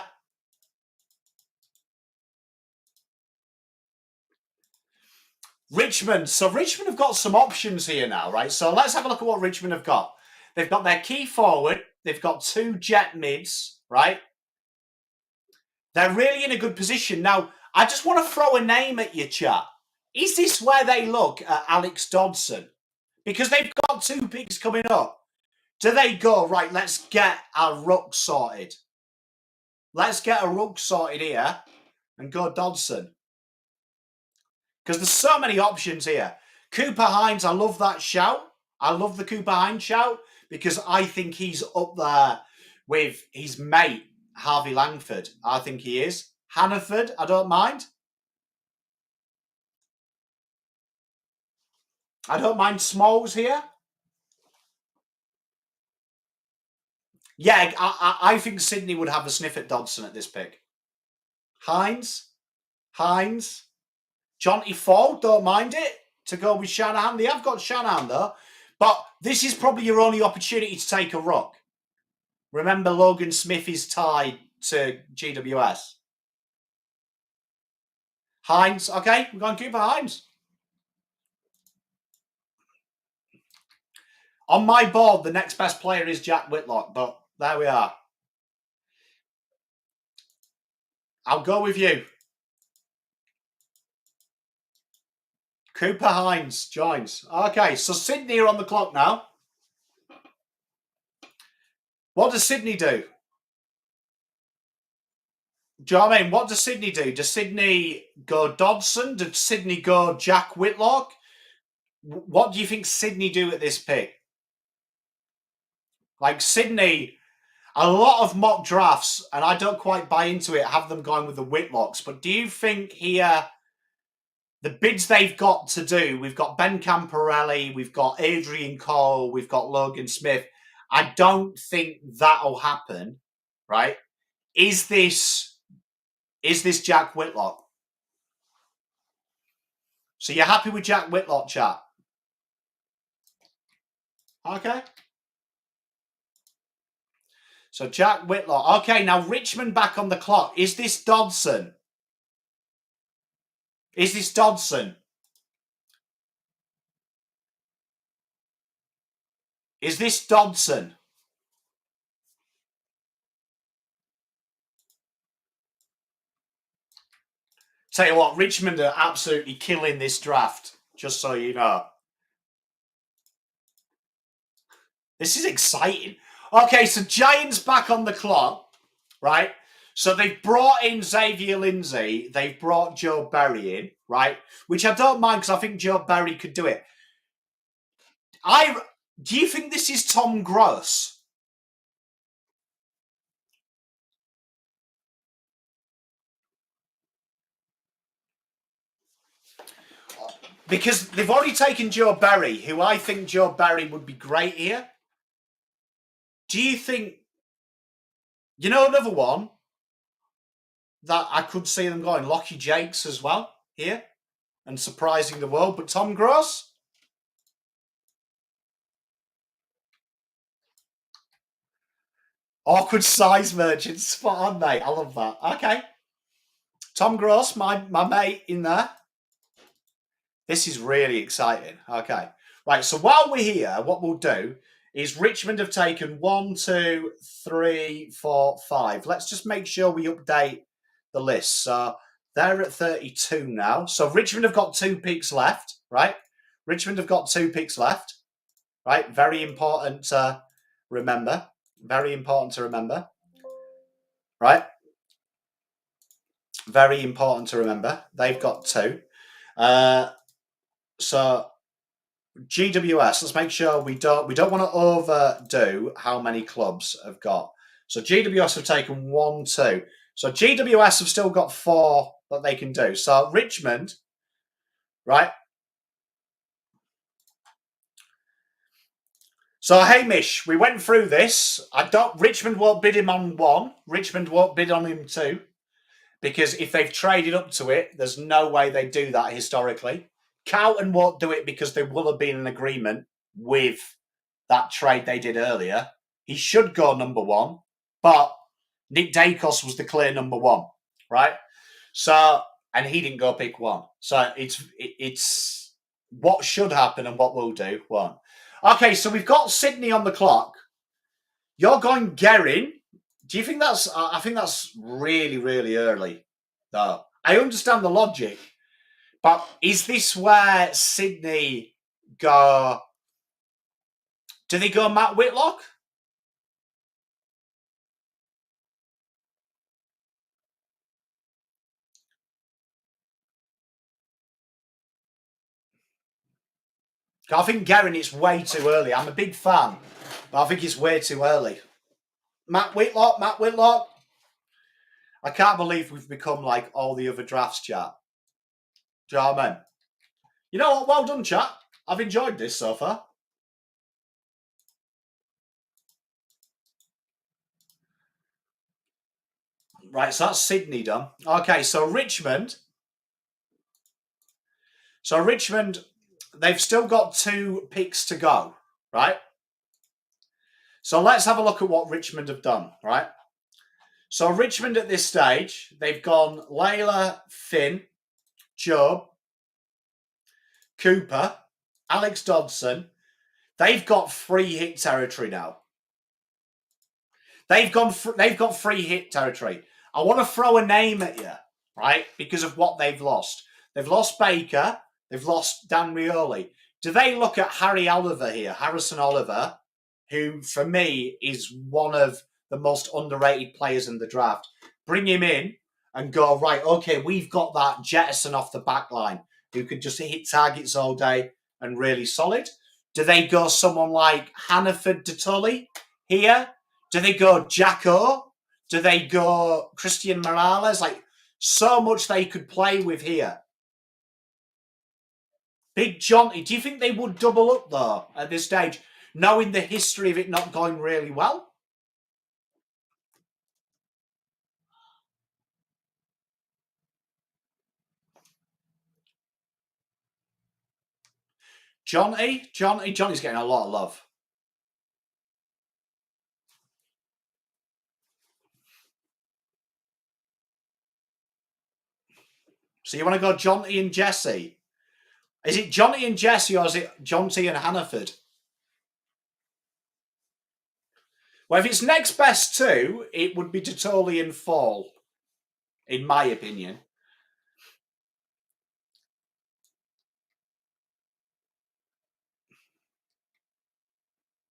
Richmond. So Richmond have got some options here now, right? So let's have a look at what Richmond have got. They've got their key forward. They've got 2 jet mids, right? They're really in a good position. Now, I just want to throw a name at you, chat. Is this where they look at Alex Dodson? Because they've got 2 picks coming up. Do they go, right, let's get our ruck sorted. Let's get a ruck sorted here and go Dodson. Because there's so many options here. Cooper Hines, I love that shout. I love the Cooper Hines shout because I think he's up there with his mate, Harvey Langford. I think he is. Hannaford, I don't mind. I don't mind Smalls here. Yeah, I think Sydney would have a sniff at Dodson at this pick. Hines. Jonty Ford, don't mind it, to go with Shanahan. They have got Shanahan, though. But this is probably your only opportunity to take a ruck. Remember, Logan Smith is tied to GWS. Hines, okay, we're going to keep Hines. On my board, the next best player is Jack Whitlock, but there we are. I'll go with you. Cooper Hines joins. Okay, so Sydney are on the clock now. What does Sydney do? Do you know what I mean? What does Sydney do? Does Sydney go Dodson? Does Sydney go Jack Whitlock? What do you think Sydney do at this pick? Like Sydney, a lot of mock drafts, and I don't quite buy into it, have them going with the Whitlocks. But do you think here, the bids they've got to do, we've got Ben Camporelli, we've got Adrian Cole, we've got Logan Smith. I don't think that'll happen, right? Is this Jack Whitlock? So you're happy with Jack Whitlock, chat? Okay. So Jack Whitlock. Okay, now Richmond back on the clock. Is this Dodson? Is this Dodson? Is this Dodson? Tell you what, Richmond are absolutely killing this draft, just so you know. This is exciting. Okay, so Giants back on the clock, right? So they've brought in Xavier Lindsay. They've brought Joe Berry in, right? Which I don't mind because I think Joe Berry could do it. Do you think this is Tom Gross? Because they've already taken Joe Berry, who I think Joe Berry would be great here. Do you think, you know, another one that I could see them going, Lachyjack as well here and surprising the world, but Tom Gross? Awkward size merchant, spot on, mate. I love that. Okay. Tom Gross, my mate in there. This is really exciting. Okay. Right, so while we're here, what we'll do is Richmond have taken 1, 2, 3, 4, 5. Let's just make sure we update the list. So they're at 32 now. So Richmond have got 2 picks left, right? Richmond have got 2 picks left, right? Very important to remember. Very important to remember, right? Very important to remember. They've got 2. So GWS, let's make sure we don't want to overdo how many clubs have got. So GWS have taken 1, 2. So GWS have still got 4 that they can do. So Richmond, right? So Hamish, we went through this. Richmond won't bid him on 1. Richmond won't bid on him 2. Because if they've traded up to it, there's no way they do that historically. Carlton won't do it because there will have been an agreement with that trade they did earlier. He should go number 1, but Nick Dacos was the clear number 1, right? So and he didn't go pick 1. So it's what should happen and what we'll do. 1. Okay, so we've got Sydney on the clock. You're going Guerin. Do you think that's... I think that's really, really early, though. I understand the logic, but is this where Sydney go... Do they go Matt Whitlock? I think Guerin, it's way too early. I'm a big fan, but I think it's way too early. Matt Whitlock. I can't believe we've become like all the other drafts, chat. Do you know what I mean? You know what? Well done, chat. I've enjoyed this so far. Right, so that's Sydney done. Okay, so Richmond. So Richmond, they've still got 2 picks to go, right? So let's have a look at what Richmond have done, right? So Richmond at this stage, they've gone Layla, Finn, Job, Cooper, Alex Dodson. They've got free hit territory now. They've got free hit territory. I want to throw a name at you, right? Because of what they've lost. They've lost Baker. They've lost Dan Rioli. Do they look at Harry Oliver here, Harrison Oliver, who for me is one of the most underrated players in the draft? Bring him in and go, right, okay, we've got that jettison off the back line who could just hit targets all day and really solid. Do they go someone like Hannaford Detulli here? Do they go Jacko? Do they go Christian Morales? Like, so much they could play with here. Big Jonty, do you think they would double up, though, at this stage, knowing the history of it not going really well? Johnny's getting a lot of love. So you want to go Jonty and Jesse? Is it Jonty and Jesse or is it Jonty and Hannaford? Well, if it's next best 2, it would be Detoli and Fall, in my opinion.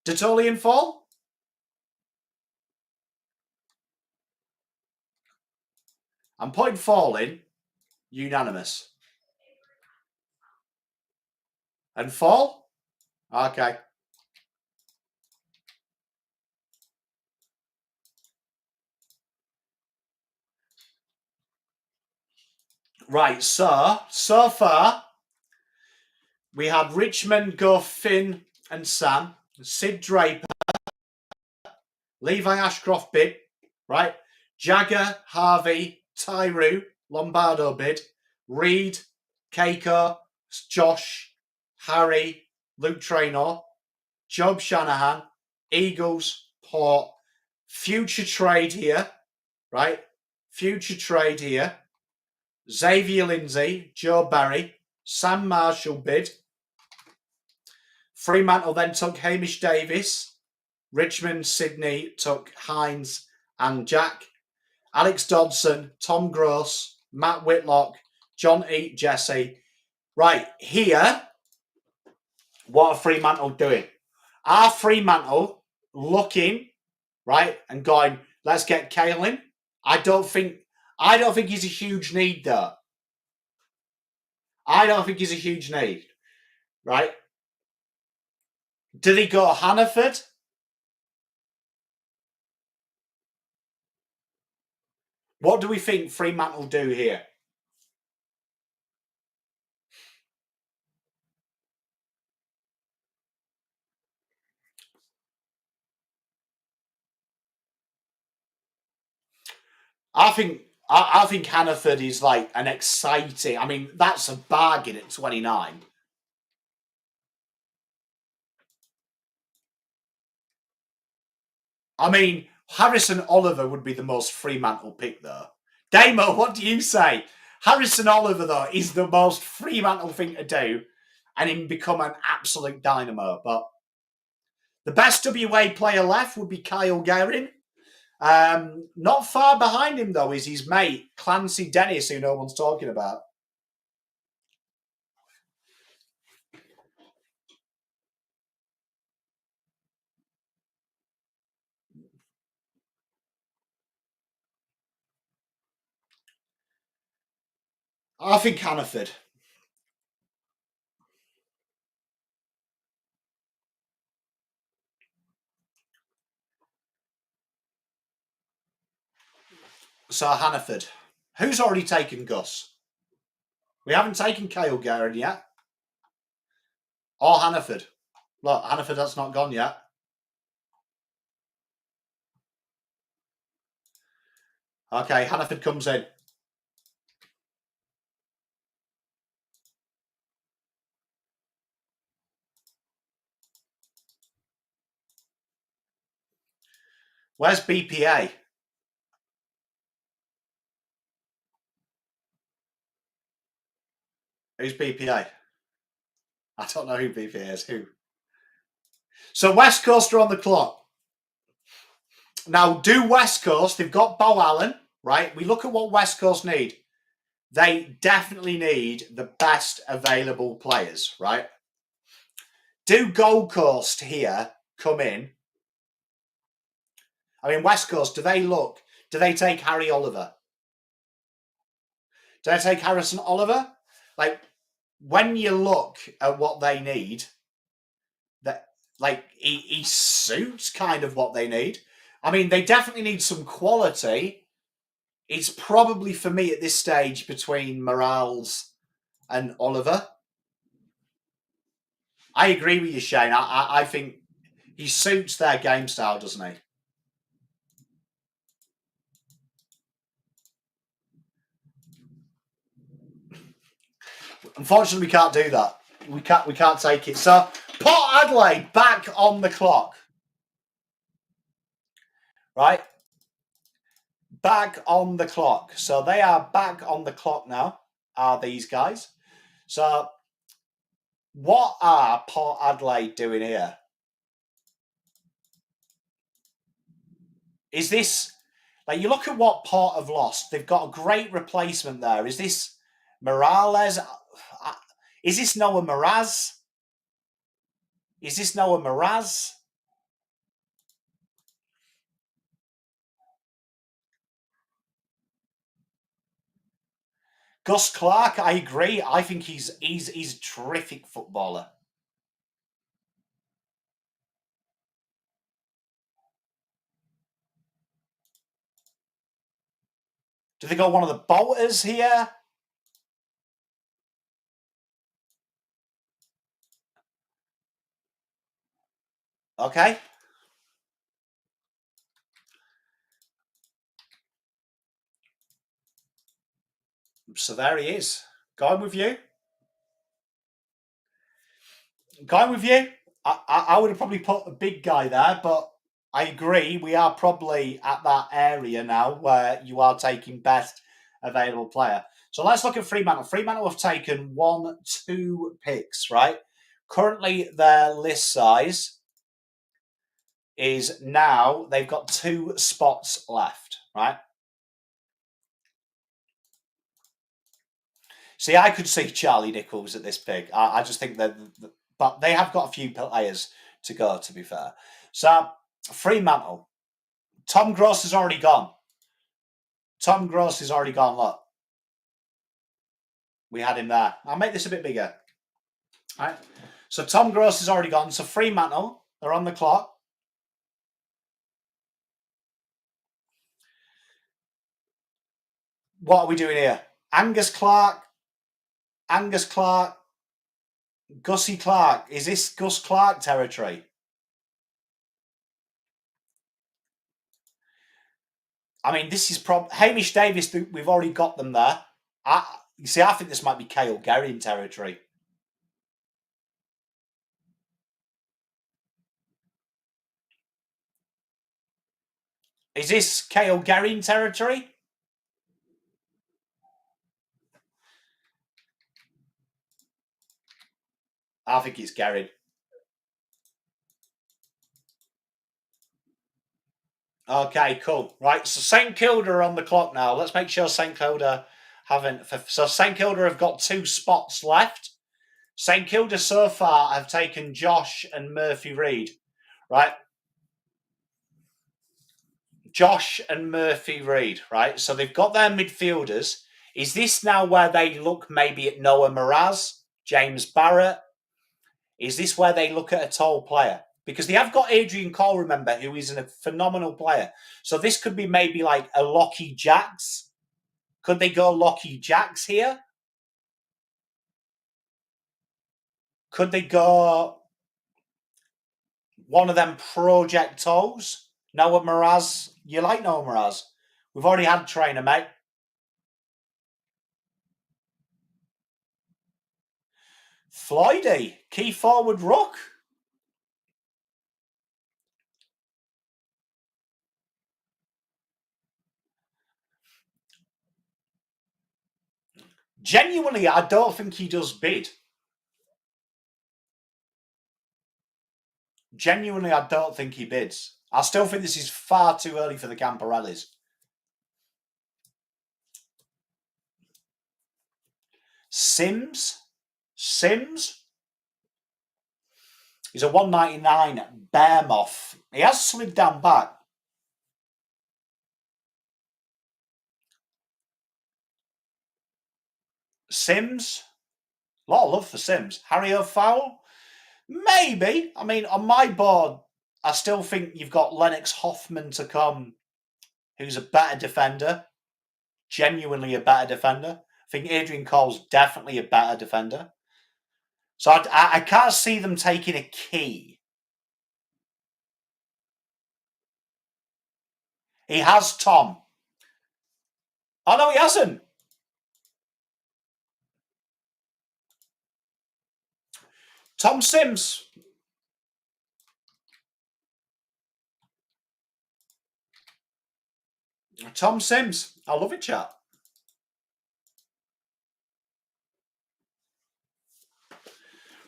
Detoli and Fall? I'm putting Fall in. Unanimous. And Fall? Okay. Right, so far, we had Richmond go Finn and Sam, Sid Draper, Levi Ashcroft bid, right? Jagger, Harvey, Tyru, Lombardo bid, Reed, Keiko, Josh, Harry, Luke Traynor, Job Shanahan, Eagles, Port, future trade here, right? Future trade here. Xavier Lindsay, Joe Barry, Sam Marshall bid. Fremantle then took Hamish Davis. Richmond, Sydney took Hines and Jack. Alex Dodson, Tom Gross, Matt Whitlock, John E. Jesse. Right, here, what are Fremantle doing? Are Fremantle looking, right, and going, let's get Kaelin? I don't think he's a huge need, though. I don't think he's a huge need, right? Did he go Hannaford? What do we think Fremantle do here? I think Hannaford is like an exciting... I mean, that's a bargain at 29. I mean, Harrison Oliver would be the most Fremantle pick, though. Damo, what do you say? Harrison Oliver, though, is the most Fremantle thing to do and him become an absolute dynamo. But the best WA player left would be Kyle Guerin. Not far behind him, though, is his mate, Clancy Dennis, who no one's talking about. I think Hannaford. So Hannaford. Who's already taken Gus? We haven't taken Kyle Guerin yet. Or Hannaford. Look, Hannaford, that's not gone yet. Okay, Hannaford comes in. Where's BPA? Who's BPA? I don't know who BPA is. Who? So West Coast are on the clock. Now, do West Coast, they've got Bo Allen, right? We look at what West Coast need. They definitely need the best available players, right? Do Gold Coast here come in? I mean, West Coast, do they take Harry Oliver? Do they take Harrison Oliver? Like, when you look at what they need, that like he suits kind of what they need. I mean, they definitely need some quality. It's probably, for me at this stage, between Morales and Oliver. I agree with you, Shane. I think he suits their game style, doesn't he? Unfortunately, we can't do that. We can't take it. So, Port Adelaide back on the clock. Right? Back on the clock. So they are back on the clock now, are these guys. So what are Port Adelaide doing here? Is this, like, you look at what Port have lost, they've got a great replacement there. Is this Morales? Is this Noah Miraz? Is this Noah Miraz? Gus Clark, I agree. I think he's a terrific footballer. Do they got one of the bolters here? Okay. So there he is. Going with you. Going with you. I would have probably put a big guy there, but I agree. We are probably at that area now where you are taking best available player. So let's look at Fremantle. Fremantle have taken 2 picks, right? Currently, their list size is now, they've got 2 spots left, right? See, I could see Charlie Nichols at this pick. I just think that, but they have got a few players to go, to be fair. So, Fremantle. Tom Gross is already gone. Tom Gross is already gone, look. We had him there. I'll make this a bit bigger. All right. So, Tom Gross is already gone. So, Fremantle, they're on the clock. What are we doing here? Angus Clark, Gussie Clark. Is this Gus Clark territory? I mean, this is Hamish Davis. We've already got them there. I think this might be Kyle Guerin territory. Is this Kyle Guerin territory? I think it's Gerrin. Okay, cool. Right, so St Kilda are on the clock now. Let's make sure St Kilda haven't... So St Kilda have got 2 spots left. St Kilda so far have taken Josh and Murphy Reed. Right? Josh and Murphy Reed, right? So they've got their midfielders. Is this now where they look maybe at Noah Mraz, James Barrett? Is this where they look at a tall player? Because they have got Adrian Cole, remember, who is a phenomenal player. So this could be maybe like a Lachyjack. Could they go Lachyjack here? Could they go one of them projectos? Noah Mraz. You like Noah Mraz? We've already had trainer, mate. Floydie, key forward ruck. Genuinely, I don't think he does bid. Genuinely, I don't think he bids. I still think this is far too early for the Camparellis. Sims? He's a 199 Bearmoth. He has slid down back. Sims? A lot of love for Sims. Harry O'Fowl? Maybe. I mean, on my board, I still think you've got Lennox Hoffman to come, who's a better defender. Genuinely a better defender. I think Adrian Cole's definitely a better defender. So I can't see them taking a key. He has Tom. Oh, no, he hasn't. Tom Sims. Tom Sims. I love it, chat.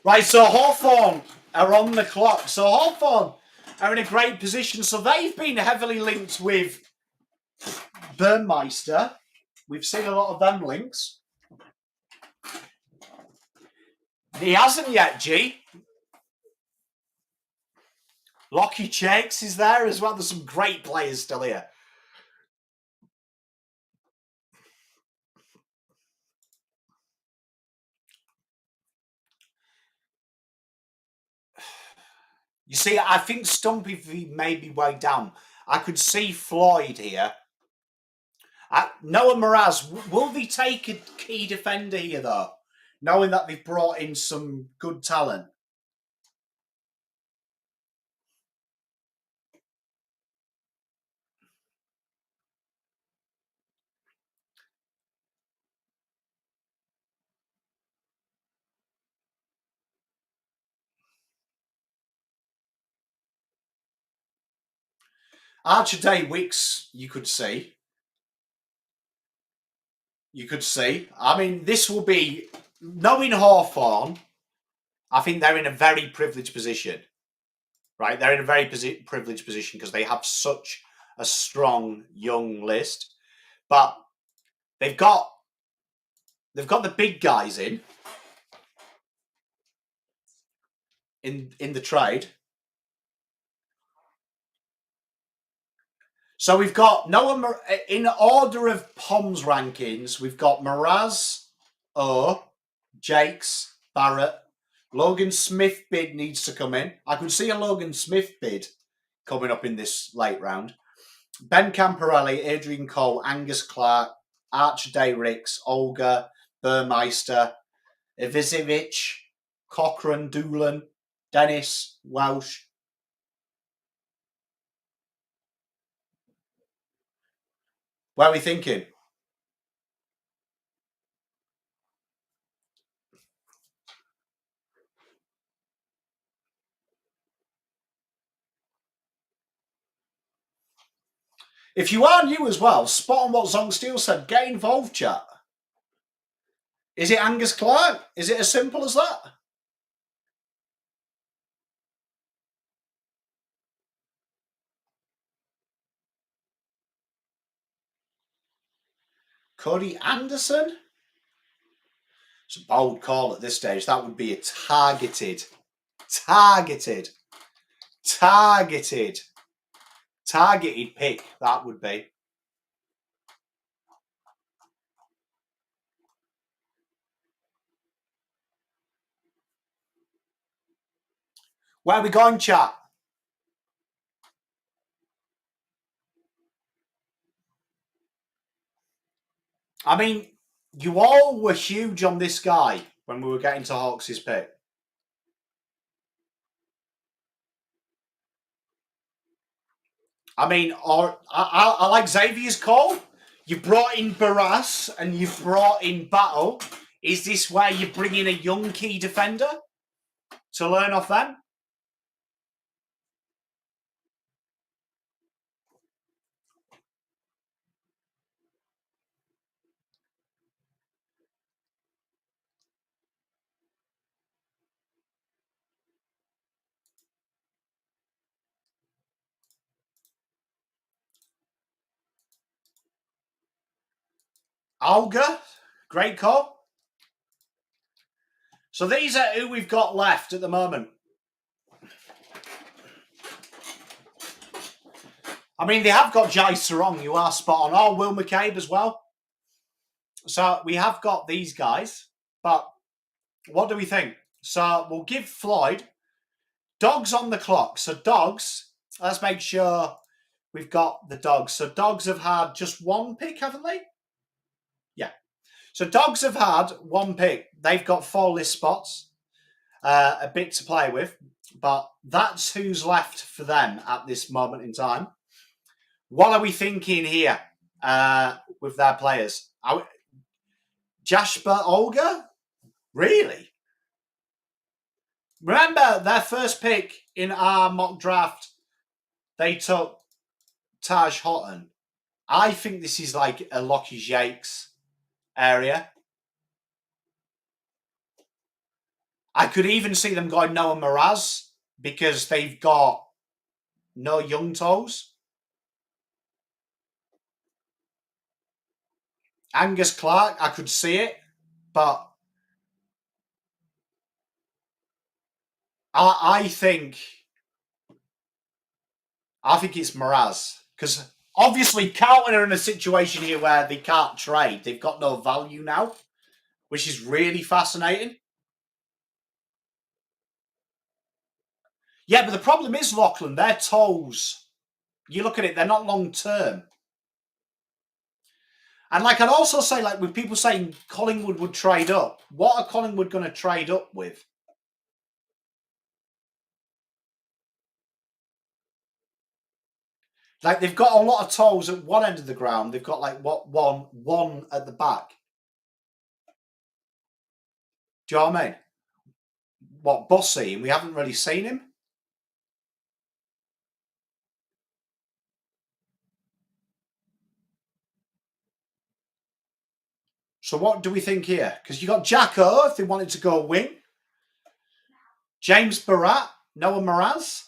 Right, so Hawthorn are on the clock. So Hawthorn are in a great position. So they've been heavily linked with Burmeister. We've seen a lot of them links. He hasn't yet, G. Lachyjack is there as well. There's some great players still here. You see, I think Stumpy may be way down. I could see Floyd here. Noah Mraz, will they take a key defender here, though? Knowing that they've brought in some good talent. Archer Day Wicks, you could see. You could see. I mean, this will be... Knowing Hawthorn, I think they're in a very privileged position. Right? They're in a very privileged position because they have such a strong young list. But they've got the big guys in the trade. So we've got Noah, in order of Pom's rankings, we've got Mraz, O, Jakes, Barrett. Logan Smith bid needs to come in. I could see a Logan Smith bid coming up in this late round. Ben Camparelli, Adrian Cole, Angus Clark, Archer Day Ricks, Olga, Burmeister, Ivicevic, Cochrane, Doolan, Dennis, Welsh. Where are we thinking? If you are new as well, spot on what Zong Steel said. Get involved, chat. Is it Angus Clark? Is it as simple as that? Cody Anderson? It's a bold call at this stage. That would be a targeted pick. That would be. Where are we going, chat? I mean, you all were huge on this guy when we were getting to Hawks' pick. I mean, I like Xavier's call. You brought in Barras and you've brought in Battle. Is this where you bring in a young key defender to learn off them? Ugur, great call. So these are who we've got left at the moment. I mean, they have got Jai Sarong, you are spot on. Oh, Will McCabe as well. So we have got these guys, but what do we think? So we'll give Floyd Dogs on the clock. So Dogs, let's make sure we've got the Dogs. So Dogs have had just one pick, haven't they? Yeah. So Dogs have had one pick. They've got 4 list spots, a bit to play with, but that's who's left for them at this moment in time. What are we thinking here with their players? Jasper Olga? Really? Remember their first pick in our mock draft, they took Taj Houghton. I think this is like a Lachyjack's area. I could even see them going Noah Mraz because they've got no young toes. Angus Clark, I could see it, but I think it's Mraz because obviously Carlton are in a situation here where they can't trade. They've got no value now, which is really fascinating. Yeah, but the problem is, Lachlan, their toes, you look at it, they're not long term. And like I'd also say, like with people saying Collingwood would trade up, what are Collingwood going to trade up with? Like they've got a lot of toes at one end of the ground. They've got like one at the back. Do you know what I mean? What, Bussy? And we haven't really seen him. So what do we think here? Because you got Jacko if they wanted to go wing. James Barat, Noah Mraz.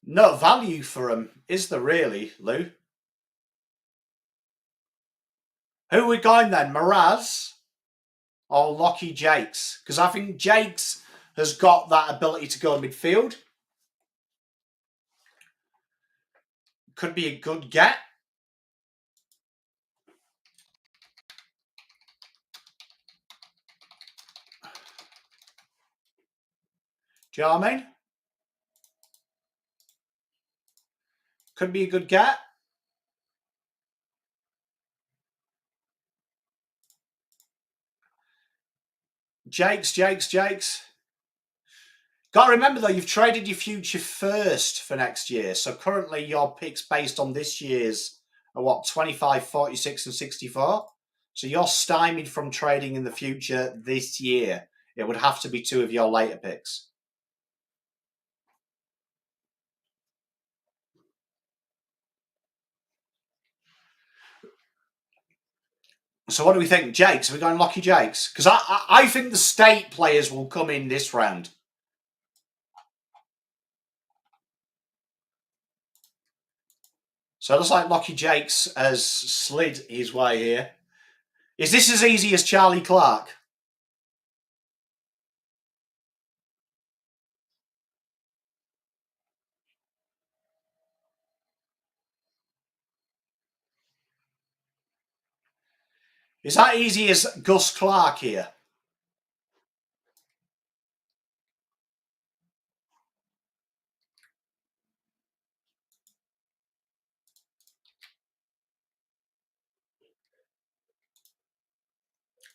No value for him, is there really, Lou? Who are we going then? Mraz or Lachyjack? Because I think Jakes has got that ability to go midfield. Could be a good get. Do you know what I mean? Could be a good get. Jakes. Got to remember, though, you've traded your future first for next year. So currently your picks based on this year's are what, 25, 46 and 64? So you're stymied from trading in the future this year. It would have to be 2 of your later picks. So what do we think? Jakes? Are we going Lachyjacks? Because I think the state players will come in this round. So it looks like Lachyjacks has slid his way here. Is this as easy as Charlie Clark? Is that easy as Gus Clark here?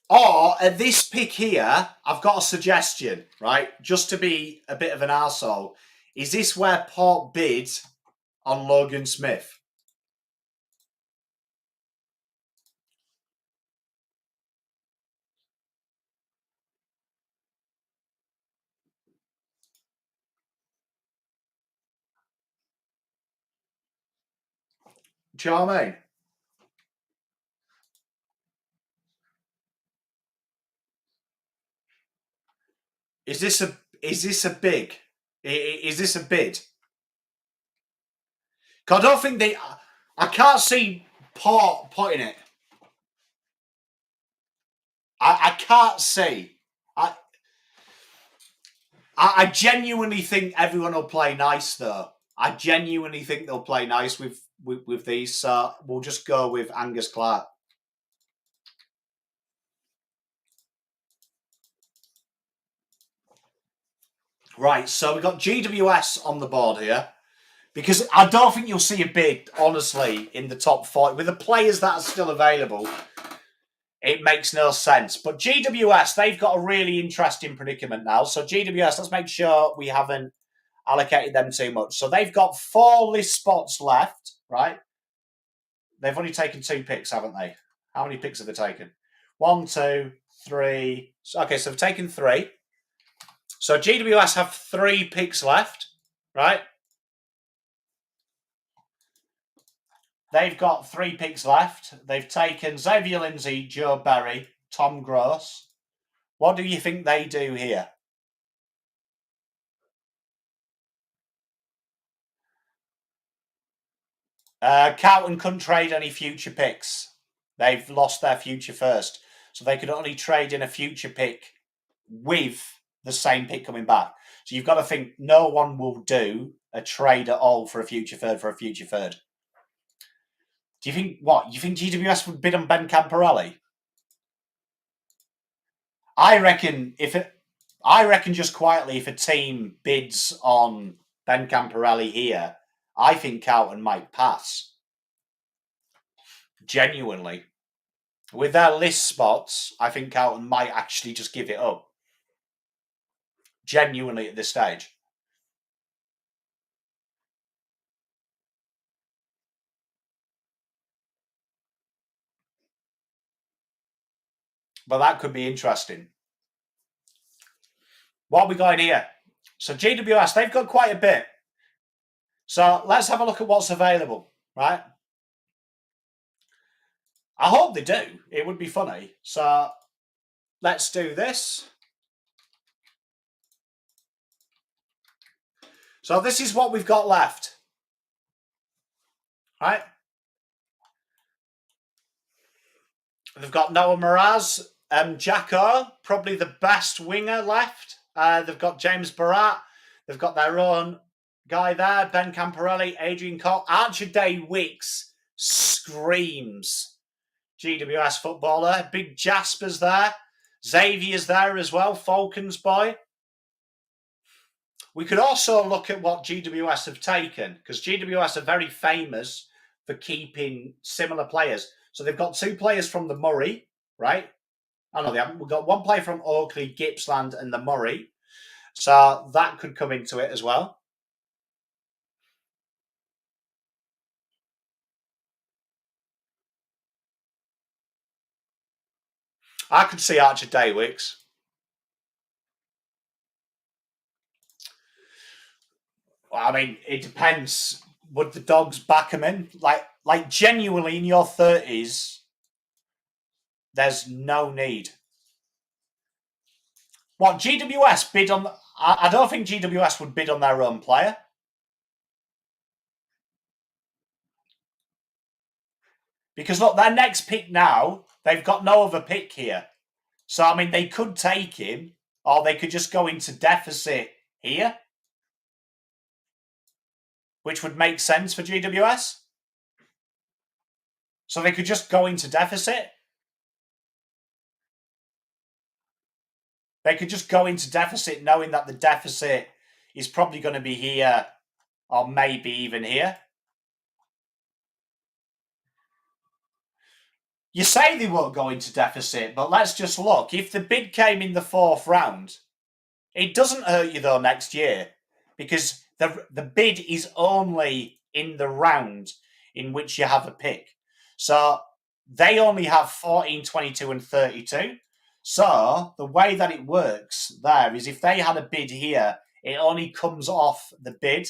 Or at this pick here, I've got a suggestion, right? Just to be a bit of an arsehole. Is this where Port bid on Logan Smith? Do you know what I mean? Is this a big? Is this a bid? Cause I don't think I can't see Port putting it. I can't see. I genuinely think everyone will play nice though. I genuinely think they'll play nice with these. So we'll just go with Angus Clark. Right, so we've got GWS on the board here. Because I don't think you'll see a bid, honestly, in the top 40. With the players that are still available, it makes no sense. But GWS, they've got a really interesting predicament now. So GWS, let's make sure we haven't allocated them too much. So they've got 4 list spots left, right? They've only taken 2 picks, haven't they? How many picks have they taken? 1, 2, 3. Okay, so they've taken 3. So GWS have 3 picks left, right? They've got 3 picks left. They've taken Xavier Lindsay, Joe Berry, Tom Gross. What do you think they do here? Carlton couldn't trade any future picks. They've lost their future first. So they could only trade in a future pick with the same pick coming back. So you've got to think no one will do a trade at all for a future third for a future third. Do you think what? You think GWS would bid on Ben Camporelli? I reckon just quietly, if a team bids on Ben Camporelli here, I think Carlton might pass. Genuinely. With their list spots, I think Carlton might actually just give it up. Genuinely at this stage. But that could be interesting. What are we going here? So GWS, they've got quite a bit. So let's have a look at what's available, right? I hope they do. It would be funny. So let's do this. So this is what we've got left. Right? They've got Noah Mraz, Jacko, probably the best winger left. They've got James Barat. They've got their own guy there, Ben Camporelli, Adrian Cox. Archer Day Wicks screams GWS footballer. Big Jasper's there. Xavier's there as well, Falcons boy. We could also look at what GWS have taken, because GWS are very famous for keeping similar players. So they've got 2 players from the Murray, right? Oh, no, they haven't. We've got 1 player from Oakley, Gippsland, and the Murray. So that could come into it as well. I could see Archer Daywicks. I mean, it depends. Would the Dogs back him in? Like genuinely in your 30s, There's no need. What, GWS bid on... I don't think GWS would bid on their own player. Because, look, their next pick now, they've got no other pick here. So, I mean, they could take him, or they could just go into deficit here, which would make sense for GWS. So they could just go into deficit. They could just go into deficit knowing that the deficit is probably going to be here, or maybe even here. You say they won't go into deficit, but let's just look. If the bid came in the 4th round, it doesn't hurt you, though, next year, because the bid is only in the round in which you have a pick. So they only have 14, 22, and 32. So the way that it works there is if they had a bid here, it only comes off the bid.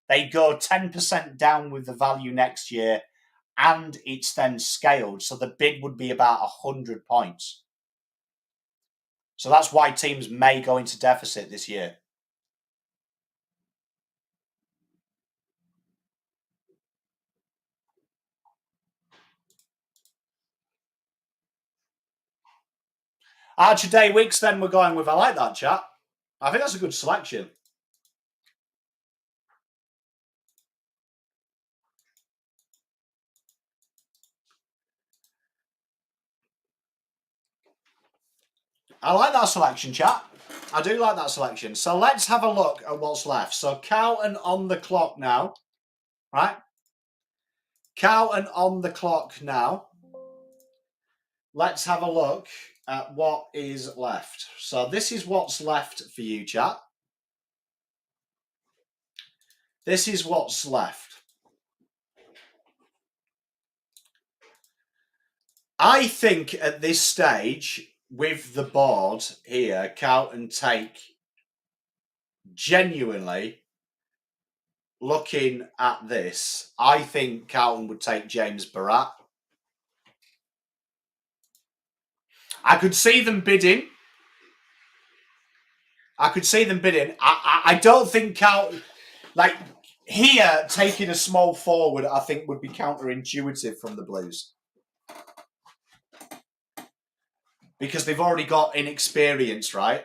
They go 10% down with the value next year, and it's then scaled. So the bid would be about 100 points. So that's why teams may go into deficit this year. Archer Day Wicks, then we're going with. I like that, chat. I think that's a good selection. I like that selection, chat. I do like that selection. So let's have a look at what's left. So Carlton on the clock now, right? Carlton on the clock now. Let's have a look at what is left. So this is what's left for you, chat. This is what's left. I think at this stage, with the board here, Carlton take, genuinely, looking at this, I think Carlton would take James Barat. I could see them bidding. I don't think Carlton... Like, here, taking a small forward, I think, would be counterintuitive from the Blues. Because they've already got inexperience, right?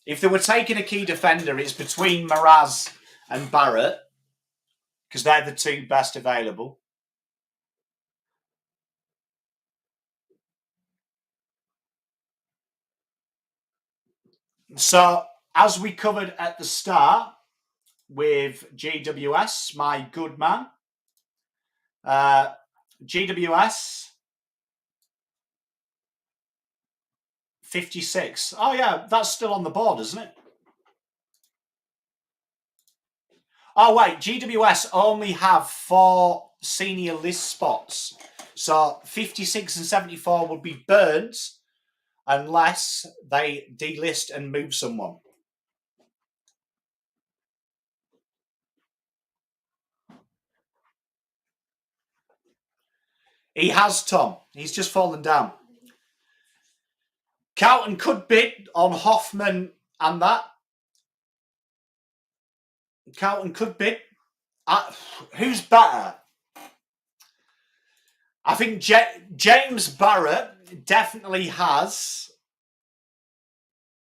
If they were taking a key defender, it's between Mraz and Barrett, because they're the two best available. So, as we covered at the start with GWS, my good man, GWS 56. Oh, yeah, that's still on the board, isn't it? Oh, wait, GWS only have 4 senior list spots. So 56 and 74 would be Burns unless they delist and move someone. He has, Tom. He's just fallen down. Carlton could bid on Hoffman and that. Carlton could bid. Who's better? I think James Barrett definitely has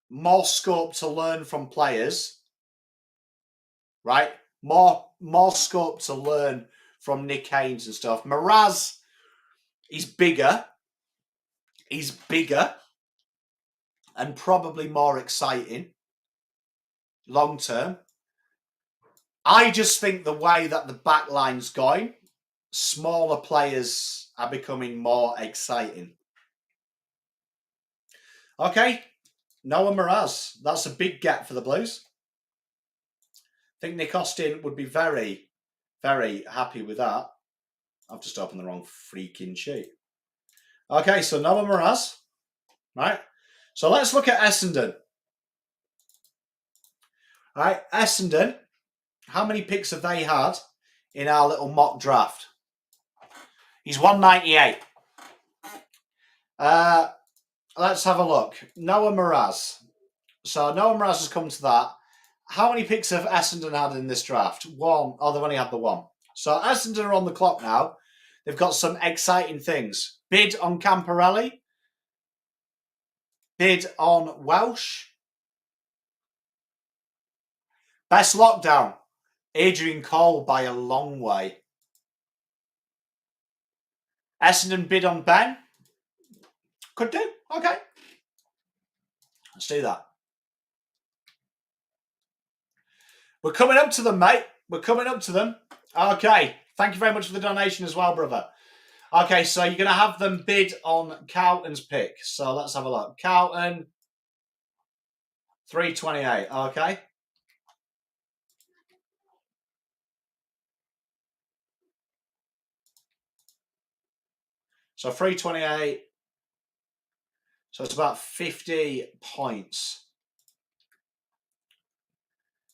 more scope to learn from players, right? More scope to learn from Nick Haynes and stuff. Mraz is bigger. He's bigger and probably more exciting long term. I just think the way that the back line's going, smaller players are becoming more exciting. Okay, Noah Mraz. That's a big get for the Blues. I think Nick Austin would be very, very happy with that. I've just opened the wrong freaking sheet. Okay, so Noah Mraz. Right. So let's look at Essendon. All right, Essendon. How many picks have they had in our little mock draft? He's 198. let's have a look. Noah Mraz. So Noah Mraz has come to that. How many picks have Essendon had in this draft? One. Oh, they've only had the one. So Essendon are on the clock now. They've got some exciting things. Bid on Camporelli. Bid on Welsh. Best lockdown. Adrian Cole by a long way. Essendon bid on Ben. Could do. Okay. Let's do that. We're coming up to them, mate. We're coming up to them. Okay. Thank you very much for the donation as well, brother. Okay, so you're going to have them bid on Carlton's pick. So let's have a look. Carlton, 328. Okay. So 328. So it's about 50 points.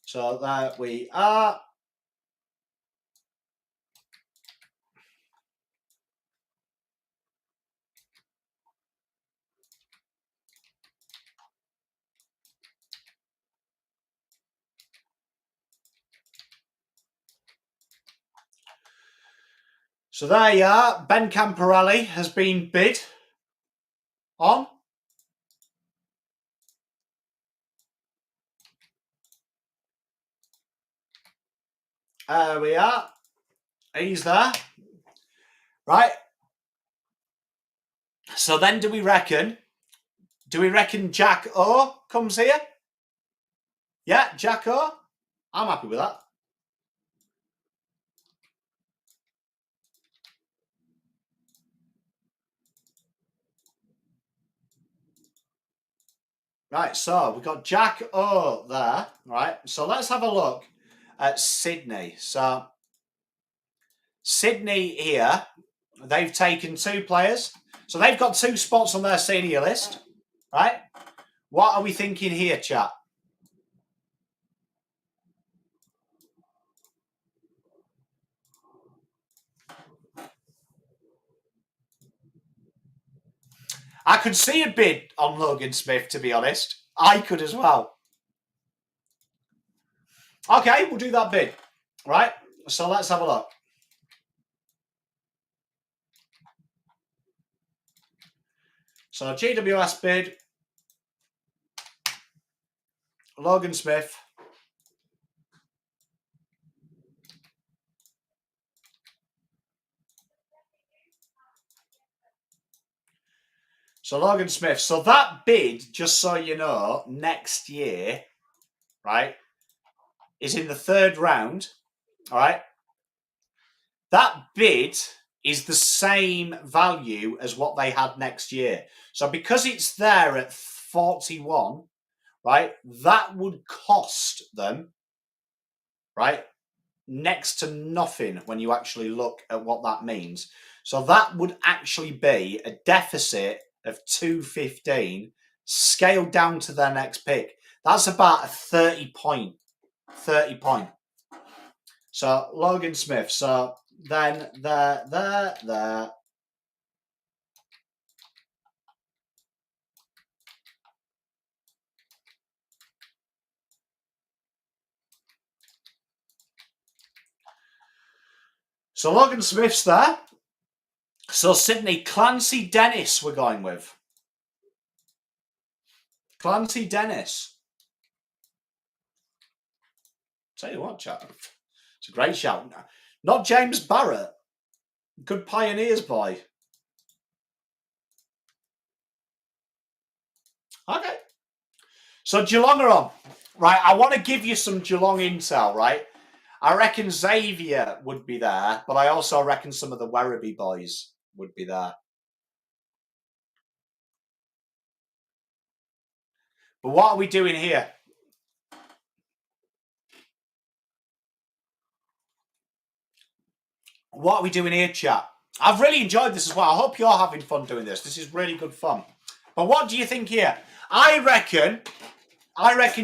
So there we are. So there you are. Ben Camporelli has been bid on. There we are. He's there. Right. So then do we reckon Jack O comes here? Yeah, Jack O. I'm happy with that. Right, so we've got Jack O there. Right, so let's have a look at Sydney. So Sydney here, they've taken 2 players. So they've got 2 spots on their senior list. Right? What are we thinking here, chat? I could see a bid on Logan Smith, to be honest. I could as well. Okay, we'll do that bid. Right? So let's have a look. So GWS bid. Logan Smith. So Logan Smith. So that bid, just so you know, next year, right, is in the 3rd round. All right. That bid is the same value as what they had next year. So because it's there at 41, right, that would cost them, right, next to nothing when you actually look at what that means. So that would actually be a deficit of 215 scaled down to their next pick. That's about a 30 point. So Logan Smith. So then there. So Logan Smith's there. So Sydney, Clancy Dennis we're going with. Clancy Dennis. Tell you what, chat. It's a great shout. Not James Barrett. Good Pioneers boy. Okay. So Geelong are on. Right, I want to give you some Geelong intel, right? I reckon Xavier would be there, but I also reckon some of the Werribee boys would be there. But what are we doing here? What are we doing here, chat? I've really enjoyed this as well. I hope you're having fun doing this. This is really good fun. But what do you think here? I reckon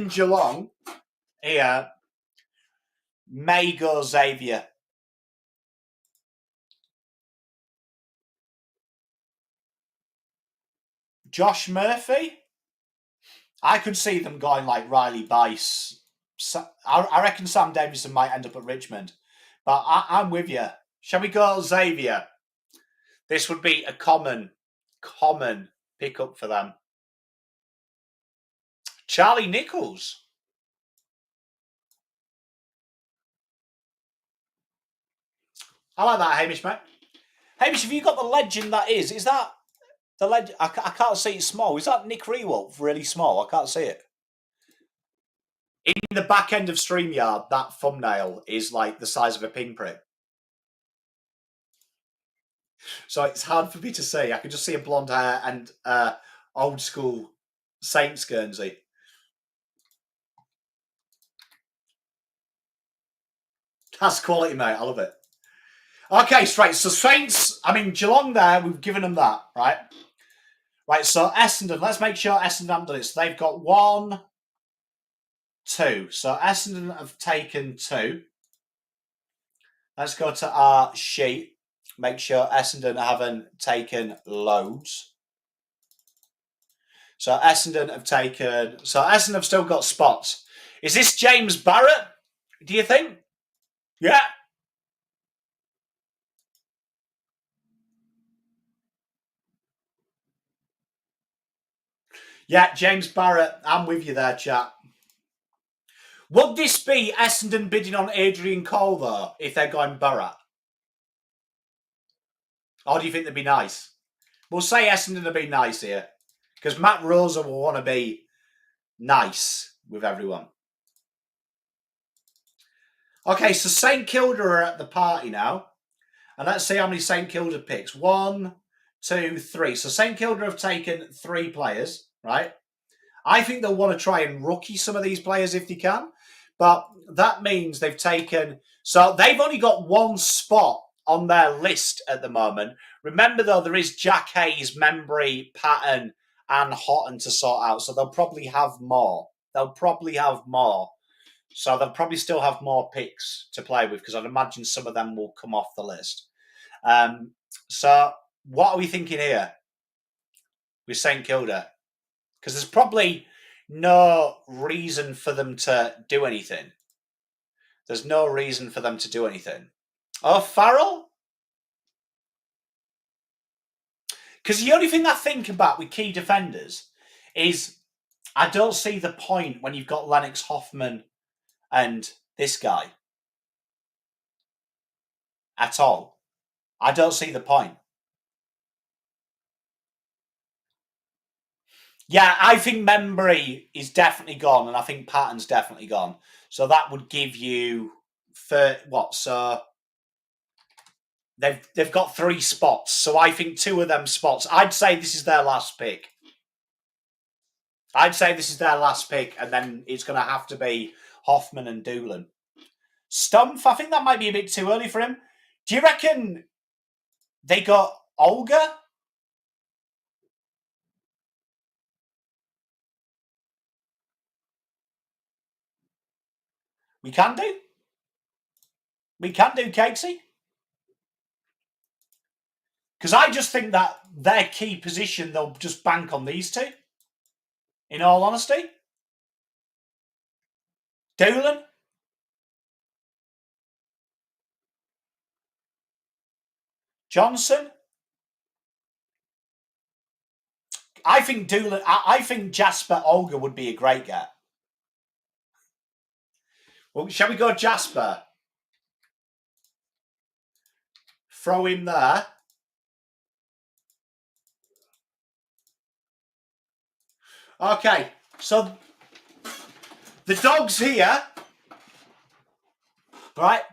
Geelong here may go Xavier. Josh Murphy. I could see them going like Riley Bice. I reckon Sam Davidson might end up at Richmond. But I'm with you. Shall we go Xavier? This would be a common pickup for them. Charlie Nichols. I like that, Hamish, mate. Hamish, have you got the legend that is? Is that the legend? I can't see it small. Is that Nick Rewolf really small? I can't see it. In the back end of StreamYard, that thumbnail is like the size of a pinprick. So it's hard for me to see. I can just see a blonde hair and old school Saints Guernsey. That's quality, mate. I love it. Okay, straight. So Saints, I mean, Geelong there, we've given them that, right? Right, so Essendon, let's make sure Essendon haven't done it. So they've got 1, 2. So Essendon have taken 2. Let's go to our sheet. Make sure Essendon haven't taken loads. So Essendon have taken... So Essendon have still got spots. Is this James Barrett, do you think? Yeah. Yeah, James Barrett, I'm with you there, chat. Would this be Essendon bidding on Adrian Cole, though, if they're going Barrett? Or do you think they'd be nice? We'll say Essendon would be nice here. Because Matt Rosa will want to be nice with everyone. Okay, so St Kilda are at the party now. And let's see how many St Kilda picks. 1, 2, 3. So St Kilda have taken 3 players, right? I think they'll want to try and rookie some of these players if they can. But that means they've taken... So they've only got 1 spot on their list at the moment. Remember, though, there is Jack Hayes, Membry, Patton, and Houghton to sort out. So they'll probably have more. So they'll probably still have more picks to play with because I'd imagine some of them will come off the list. So what are we thinking here with St Kilda? Because there's probably no reason for them to do anything. There's no reason for them to do anything. Oh, Farrell? Because the only thing I think about with key defenders is I don't see the point when you've got Lennox Hoffman and this guy at all. I don't see the point. Yeah, I think Membry is definitely gone, and I think Patton's definitely gone. So that would give you what? So they've got 3 spots. So I think 2 of them spots. I'd say this is their last pick. And then it's going to have to be Hoffman and Doolan. Stumpf, I think that might be a bit too early for him. Do you reckon they got Olga? We can do, Casey. Because I just think that their key position, they'll just bank on these 2. In all honesty. Doolan? Johnson? I think Doolan. I think Jasper Olga would be a great get. Well, shall we go Jasper? Throw him there. Okay, so the Dogs here, right?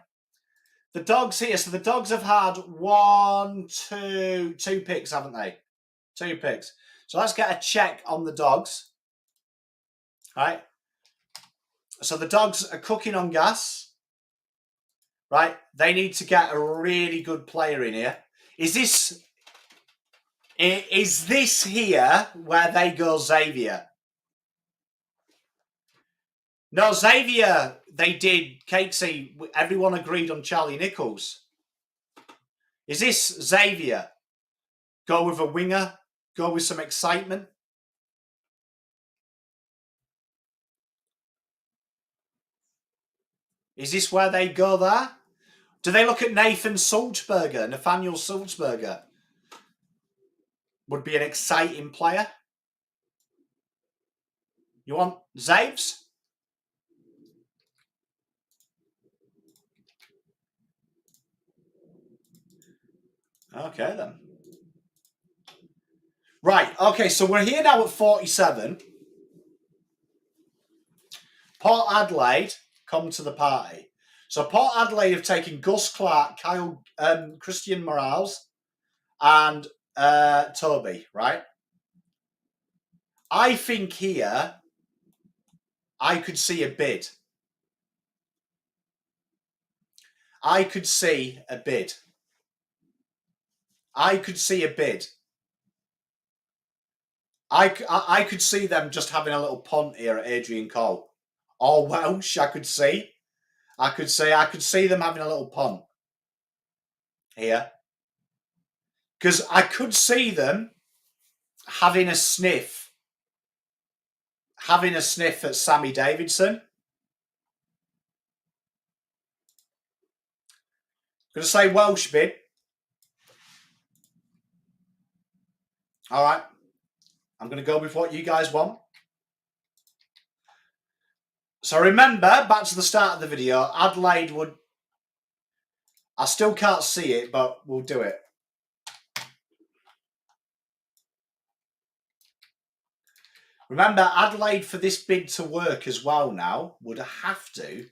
The Dogs here. So the Dogs have had 2 picks, haven't they? 2 picks. So let's get a check on the Dogs. Right? So the Dogs are cooking on gas. Right? They need to get a really good player in here. Is this here where they go Xavier? No, Xavier, they did. Casey, everyone agreed on Charlie Nichols. Is this Xavier? Go with a winger? go with some excitement. Is this where they go there? Do they look at Nathaniel Sulzberger? Would be an exciting player. You want Zaves? Okay, then. Right, okay, so we're here now at 47. Port Adelaide come to the party. So Port Adelaide have taken Gus Clark, Christian Morales, and Toby, right? I think here I could see a bid. I could see a bid. I could see them just having a little punt here at Adrian Cole. All Welsh, I could see them having a little punt here. Because I could see them having a sniff at Sammy Davidson. Going to say Welsh bid. All right. I'm going to go with what you guys want. So remember, back to the start of the video, Adelaide would... I still can't see it, but we'll do it. Remember, Adelaide, for this bid to work as well now, would have to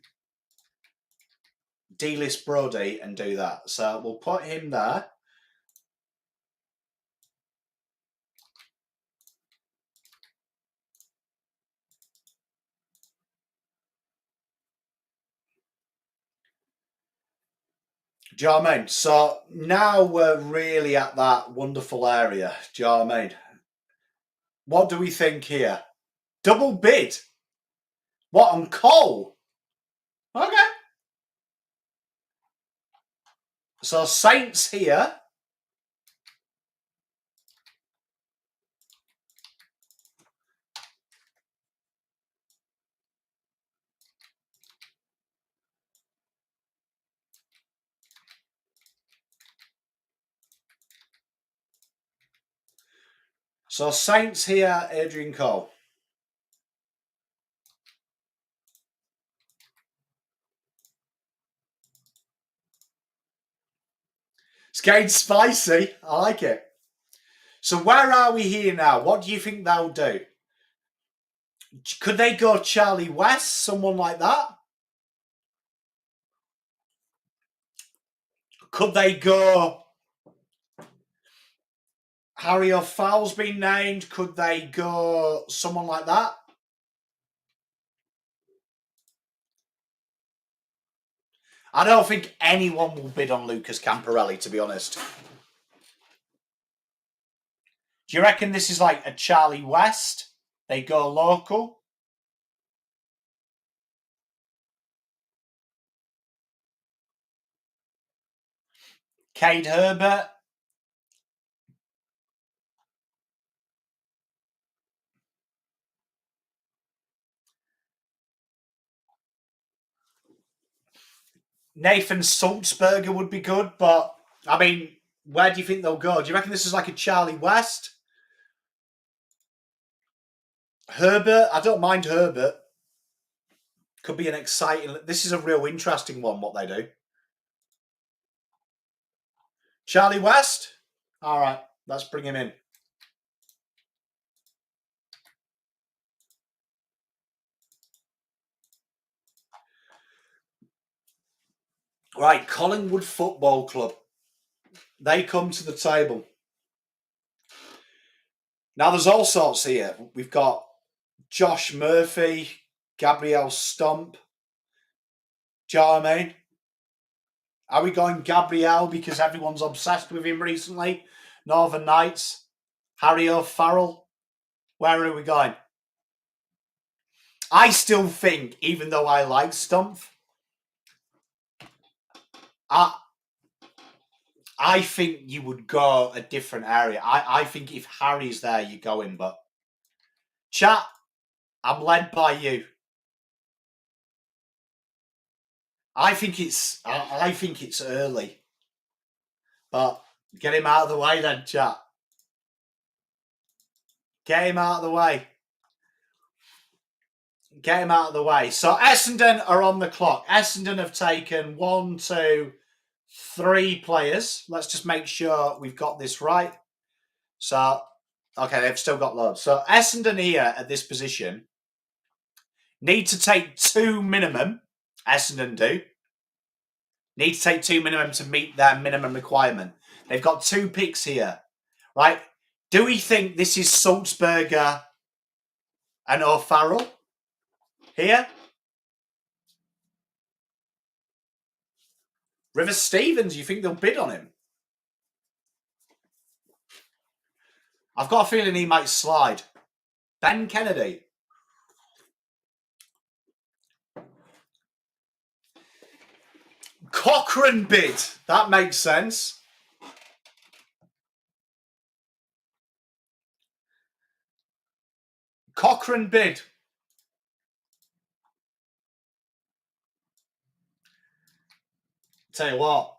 delist Brody and do that. So we'll put him there. Do you know what I mean? So now we're really at that wonderful area. Do you know what I mean? What do we think here? Double bid? What, on Cole? Okay. So Saints here. So Saints here, Adrian Cole. It's getting spicy. I like it. So where are we here now? What do you think they'll do? Could they go Charlie West, someone like that? Could they go Harry O'Fowle's been named? Could they go someone like that? I don't think anyone will bid on Lucas Camporelli, to be honest. Do you reckon this is like a Charlie West? They go local? Cade Herbert? Nathan Sulzberger would be good, but I mean, where do you think they'll go? Do you reckon this is like a Charlie West? Herbert? I don't mind Herbert. Could be an exciting... This is a real interesting one, what they do. Charlie West? All right, let's bring him in. Right, Collingwood Football Club. They come to the table. Now, there's all sorts here. We've got Josh Murphy, Gabriel Stump. Do you know what I mean? Are we going Gabriel because everyone's obsessed with him recently? Northern Knights. Harry O'Farrell. Where are we going? I still think, even though I like Stump, I I think you would go a different area. I think if Harry's there, you're going. But chat, I'm led by you. I think it's early. But get him out of the way then, chat. Get him out of the way. Get him out of the way. So Essendon are on the clock. Essendon have taken 1, 2, 3 players. Let's just make sure we've got this right. So, okay, they've still got loads. So Essendon here at this position need to take 2 minimum. Essendon do. Need to take 2 minimum to meet their minimum requirement. They've got 2 picks here, right? Do we think this is Salzburger and O'Farrell here? River Stevens, you think they'll bid on him? I've got a feeling he might slide. Ben Kennedy. Cochrane bid. That makes sense. Cochrane bid. Tell you what,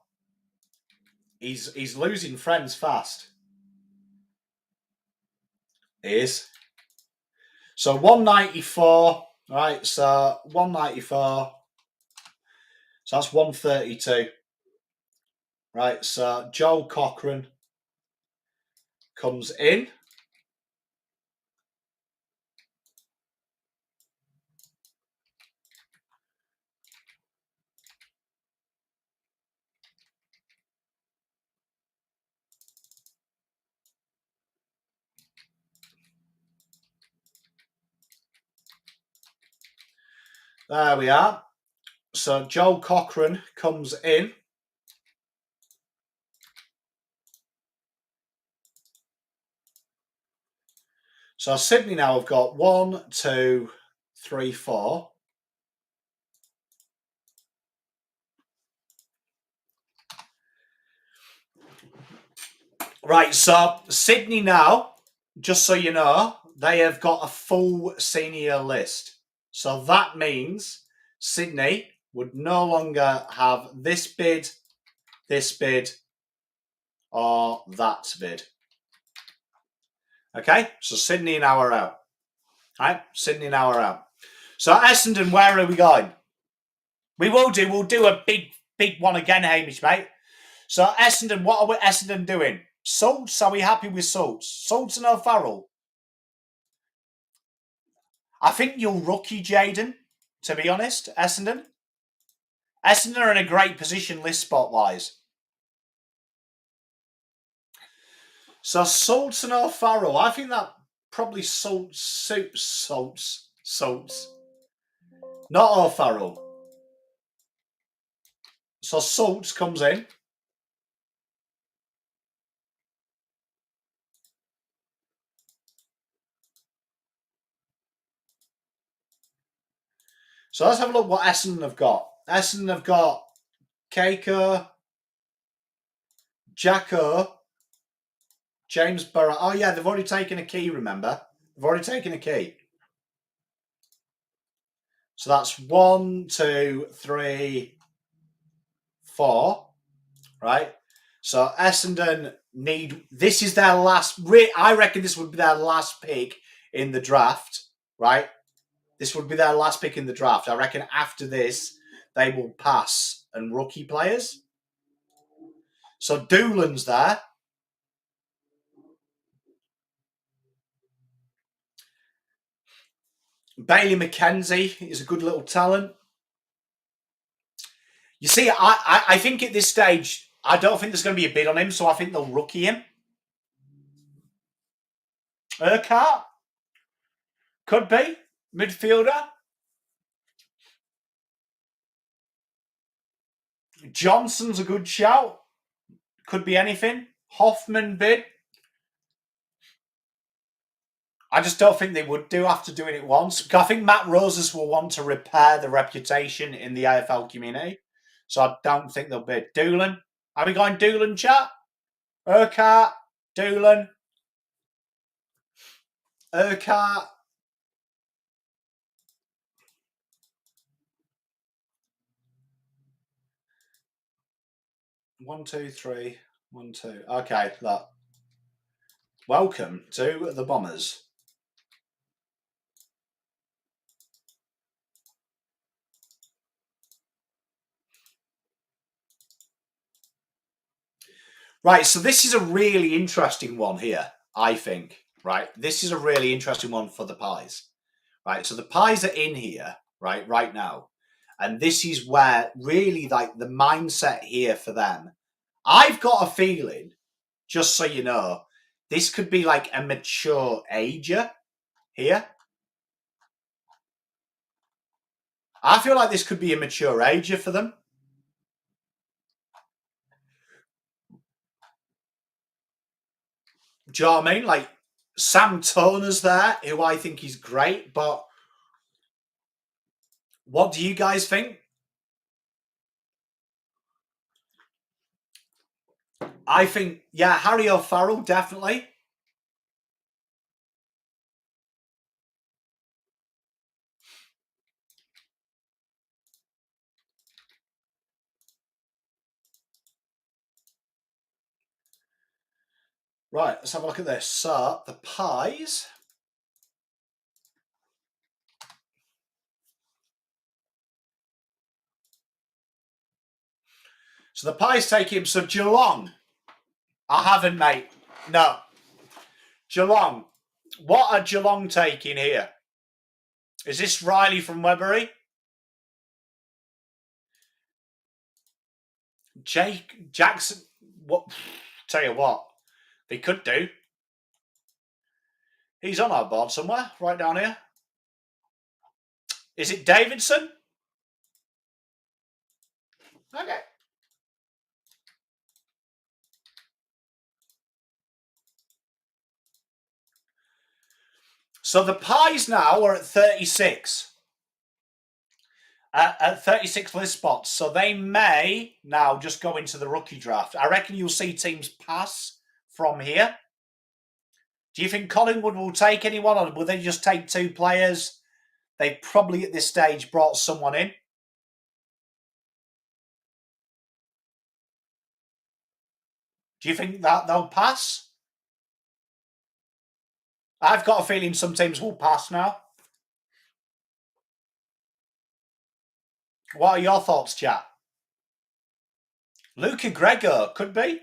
he's losing friends fast. He is. So 194, right? So 194. So that's 132. Right, so Joel Cochrane comes in. There we are. So Joel Cochrane comes in. So Sydney now have got 1, 2, 3, 4. Right, so Sydney now, just so you know, they have got a full senior list. So that means Sydney would no longer have this bid, or that bid. Okay, so Sydney now are out. All right, Sydney now are out. So Essendon, where are we going? We'll do a big one again, Hamish, mate. So Essendon, what are Essendon doing? Salts, are we happy with Salts? Salts and O'Farrell? I think you'll rookie Jaden, to be honest, Essendon. Essendon are in a great position list spot-wise. So Salts and O'Farrell, I think that probably suits Salts. Not O'Farrell. So Salts comes in. So let's have a look what Essendon have got. Essendon have got Craker, Jacko, James Burrow. Oh, yeah, they've already taken a key, remember? They've already taken a key. So that's 1, 2, 3, 4, right? So Essendon need... This is their last... I reckon this would be their last pick in the draft, right? This would be their last pick in the draft. I reckon after this, they will pass and rookie players. So Doolan's there. Bailey McKenzie is a good little talent. You see, I think at this stage, I don't think there's going to be a bid on him, so I think they'll rookie him. Urquhart? Could be. Midfielder. Johnson's a good shout. Could be anything. Hoffman bid. I just don't think they would do after doing it once. I think Matt Roses will want to repair the reputation in the AFL community. So I don't think they'll bid. Doolan. Are we going Doolan chat? Urquhart, Doolan, Urquhart. One, two, three. 1, 2. Okay, look. Welcome to the Bombers. Right, so this is a really interesting one here, I think. Right, this is a really interesting one for the pies. Right, so the pies are in here, right now. And this is where really like the mindset here for them. I've got a feeling, just so you know, this could be like a mature ager here. I feel like this could be a mature ager for them. Do you know what I mean? Like Sam Toner's there, who I think is great, but what do you guys think? I think, yeah, Harry or Farrell, definitely. Right, let's have a look at this. So, the pies. So, the pies take him. So, Geelong. I haven't, mate. No. Geelong. What are Geelong taking here? Is this Riley from Webbury? Jake Jackson. What? Tell you what, they could do. He's on our board somewhere, right down here. Is it Davidson? Okay. So the pies now are at 36. At 36 list spots. So they may now just go into the rookie draft. I reckon you'll see teams pass from here. Do you think Collingwood will take anyone, or will they just take 2 players? They probably at this stage brought someone in. Do you think that they'll pass? I've got a feeling some teams will pass now. What are your thoughts, chat? Luca Gregor could be. I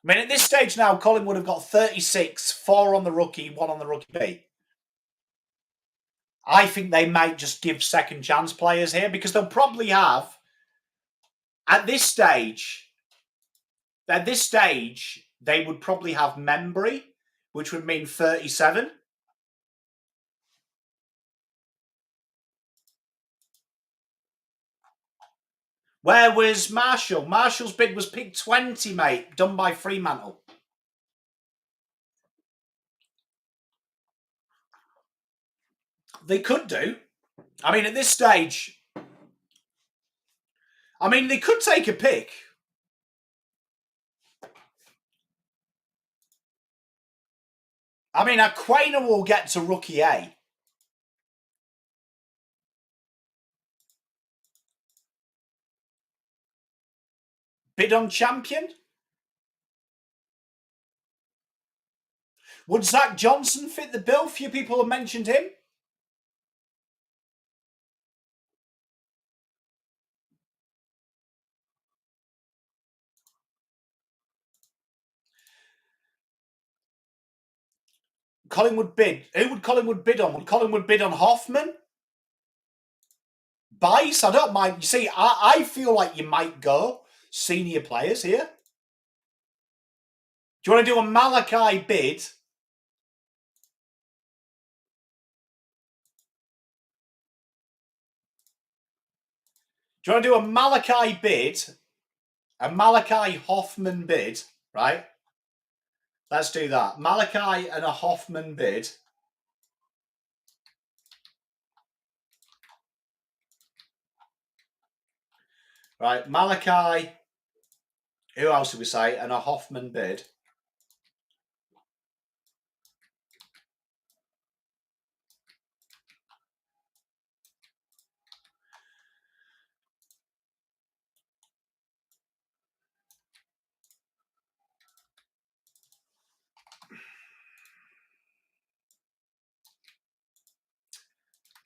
mean, at this stage now, Collingwood have got 36, 4 on the rookie, 1 on the rookie B. I think they might just give second chance players here because they'll probably have, at this stage, they would probably have Membry, which would mean 37. Where was Marshall? Marshall's bid was pick 20, mate, done by Fremantle. They could do. I mean, at this stage, I mean, they could take a pick. I mean, Aquana will get to rookie A. Bid on champion? Would Zach Johnson fit the bill? Few people have mentioned him. Collingwood bid. Who would Collingwood bid on? Would Collingwood bid on Hoffman? Bice? I don't mind. You see, I feel like you might go senior players here. Do you want to do a Malachi bid? Do you want to do a Malachi bid? A Malachi Hoffman bid, right? Let's do that. Malachi and a Hoffman bid. Right, Malachi. Who else did we say? And a Hoffman bid.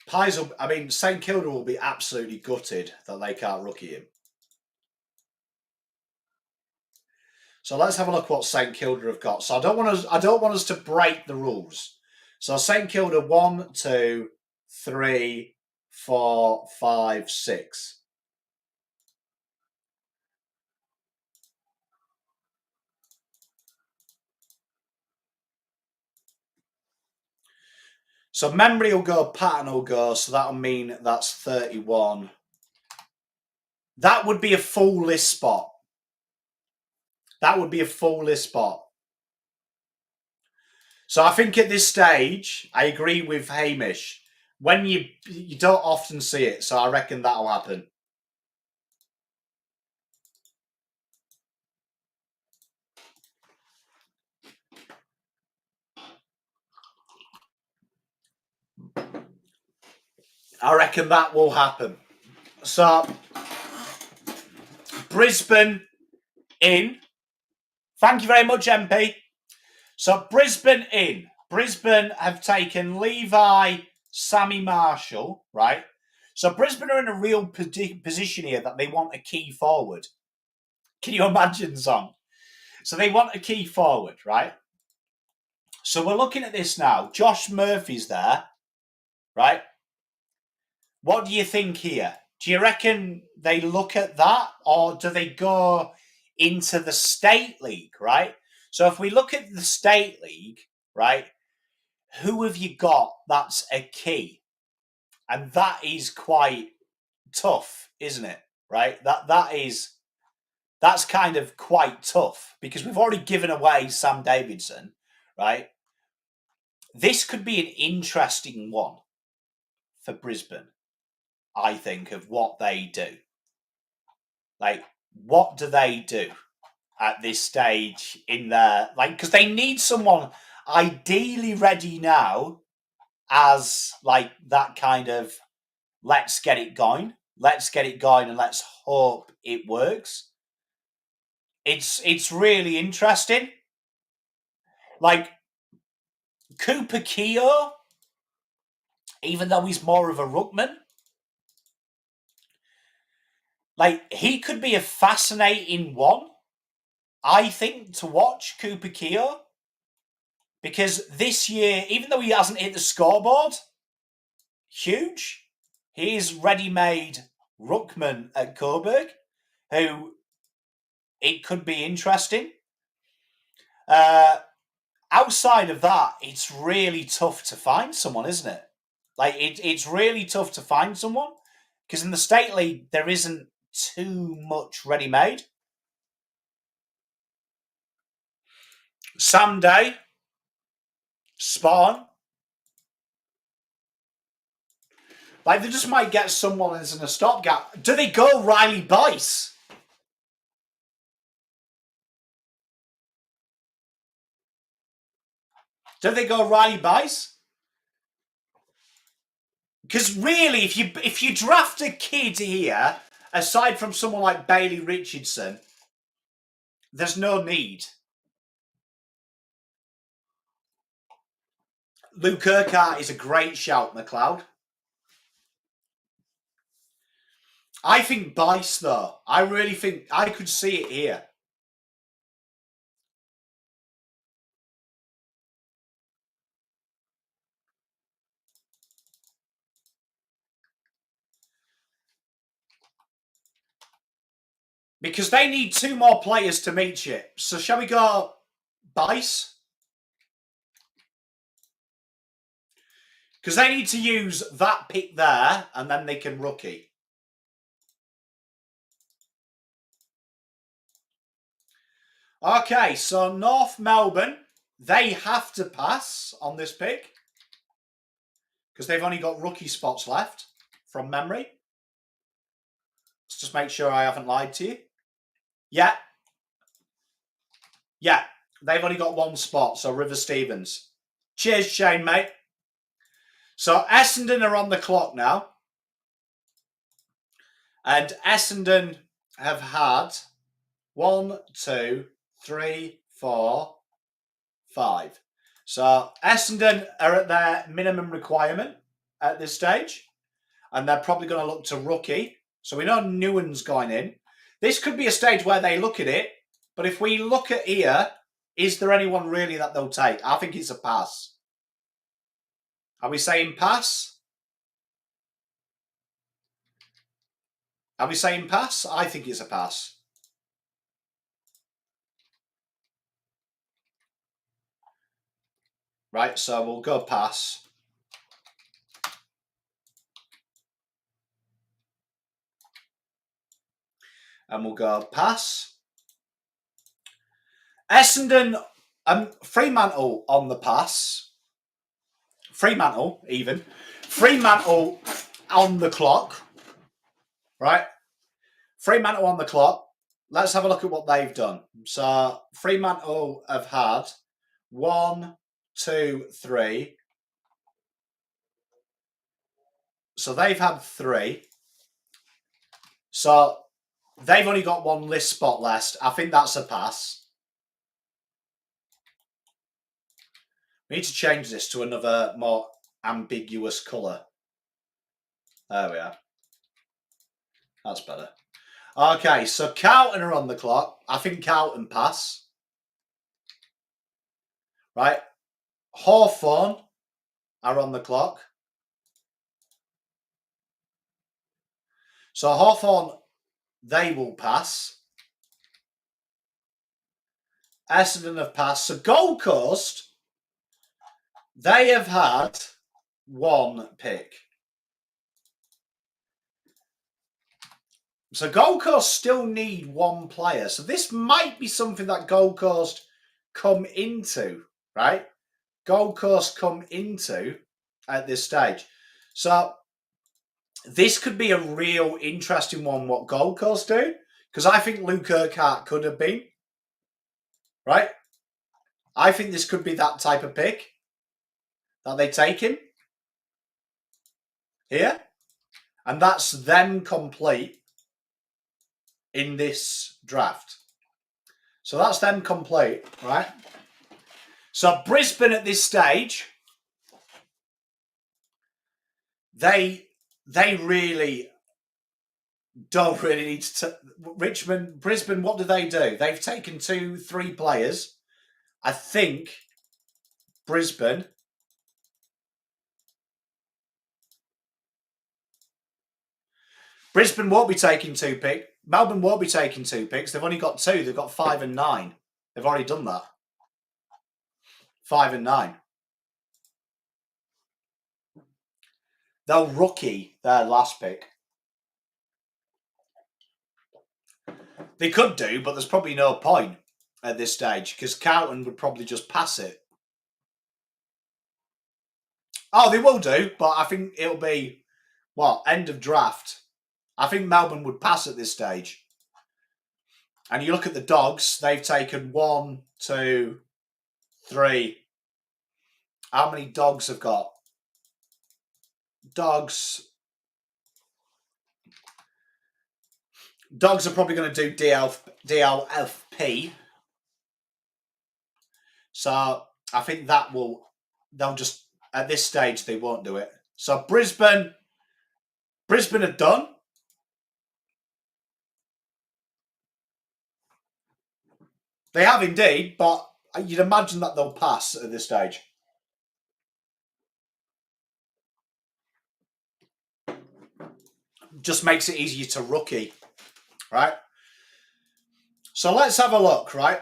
Pies will, I mean, St Kilda will be absolutely gutted that they can't rookie him. So let's have a look what St Kilda have got. So I don't want us to break the rules. So St Kilda 1, 2, 3, 4, 5, 6. So memory will go, pattern will go, so that'll mean that's 31. That would be a full list spot. That would be a full list spot. So I think at this stage, I agree with Hamish. When you don't often see it, so I reckon that'll happen. I reckon that will happen. So Brisbane in. Thank you very much, MP. So Brisbane in. Brisbane have taken Levi, Sammy Marshall, right? So Brisbane are in a real position here that they want a key forward. Can you imagine, Zong? So they want a key forward, right? So we're looking at this now. Josh Murphy's there, right? What do you think here? Do you reckon they look at that, or do they go into the state league, right? So if we look at the state league, right, who have you got that's a key? And that is quite tough, isn't it? Right? That's kind of quite tough because we've already given away Sam Davidson, right? This could be an interesting one for Brisbane, I think, of what they do. Like, what do they do at this stage in their, like, because they need someone ideally ready now as, like, that kind of, let's get it going and let's hope it works. It's really interesting. Like, Cooper Keogh, even though he's more of a ruckman, like, he could be a fascinating one, I think, to watch, Cooper Keogh. Because this year, even though he hasn't hit the scoreboard, huge, he's ready-made ruckman at Coburg, who it could be interesting. Outside of that, it's really tough to find someone, isn't it? Like, it's really tough to find someone because in the State League, there isn't too much ready-made. Sam Day, spot on. Like, they just might get someone as in a stopgap. Do they go Riley Bice? Do they go Riley Bice? Because really, if you draft a kid here, aside from someone like Bailey Richardson, there's no need. Luke Urquhart is a great shout, McLeod. I think Bice, though. I really think I could see it here. Because they need 2 more players to meet you. So shall we go Bice? Because they need to use that pick there, and then they can rookie. Okay, so North Melbourne, they have to pass on this pick. Because they've only got rookie spots left, from memory. Let's just make sure I haven't lied to you. Yeah. Yeah, they've only got one spot, so River Stevens. Cheers, Shane, mate. So Essendon are on the clock now. And Essendon have had 1, 2, 3, 4, 5. So Essendon are at their minimum requirement at this stage. And they're probably going to look to rookie. So we know Newen's going in. This could be a stage where they look at it. But if we look at here, is there anyone really that they'll take? I think it's a pass. Are we saying pass? Are we saying pass? I think it's a pass. Right, so we'll go pass. And we'll go pass. Essendon, Fremantle on the pass. Fremantle, even. Fremantle on the clock. Right? Fremantle on the clock. Let's have a look at what they've done. So, Fremantle have had 1, 2, 3. So, they've had 3. So, they've only got one list spot left. I think that's a pass. We need to change this to another more ambiguous colour. There we are. That's better. Okay, so Carlton are on the clock. I think Carlton pass. Right. Hawthorn are on the clock. So Hawthorn, they will pass. Essendon have passed. So Gold Coast, they have had 1 pick. So Gold Coast still need 1 player. So this might be something that Gold Coast come into, right? Gold Coast come into at this stage. So this could be a real interesting one, what Gold Coast do. Because I think Luke Urquhart could have been. Right? I think this could be that type of pick. That they take him. Here. And that's them complete in this draft. So that's them complete, right? So Brisbane at this stage, they really don't really need to. Brisbane, what do? They've taken 2, 3 players. I think Brisbane won't be taking 2 picks. Melbourne won't be taking 2 picks. They've only got 2. They've got 5 and 9. They've already done that. 5 and 9. They'll rookie their last pick. They could do, but there's probably no point at this stage because Carlton would probably just pass it. Oh, they will do, but I think it'll be, end of draft. I think Melbourne would pass at this stage. And you look at the Dogs, they've taken 1, 2, 3. How many Dogs have got? Dogs are probably going to do DLFP. So I think they'll just, at this stage, they won't do it. So Brisbane are done. They have indeed, but you'd imagine that they'll pass at this stage. Just makes it easier to rookie, right? So let's have a look, right?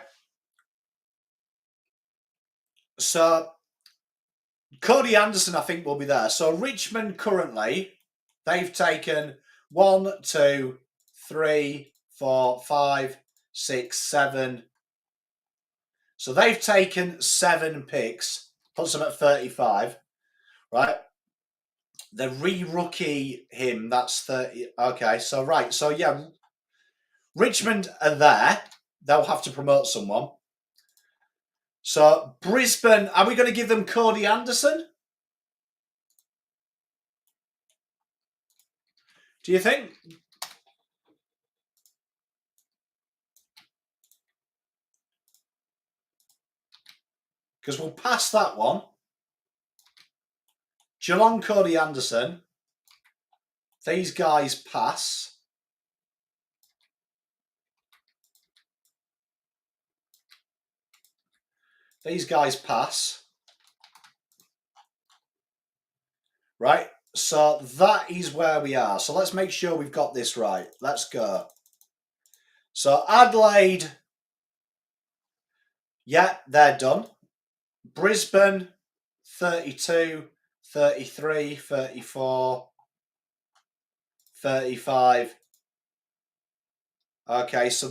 So Cody Anderson, I think, will be there. So Richmond currently, they've taken 1, 2, 3, 4, 5, 6, 7. So they've taken 7 picks, puts them at 35, right? They re-rookie him, that's 30. Okay, so right. So yeah, Richmond are there. They'll have to promote someone. So Brisbane, are we going to give them Cody Anderson? Do you think? Because we'll pass that one. Geelong, Cody Anderson. These guys pass. These guys pass. Right? So that is where we are. So let's make sure we've got this right. Let's go. So Adelaide. Yeah, they're done. Brisbane, 32, 33, 34, 35. Okay, so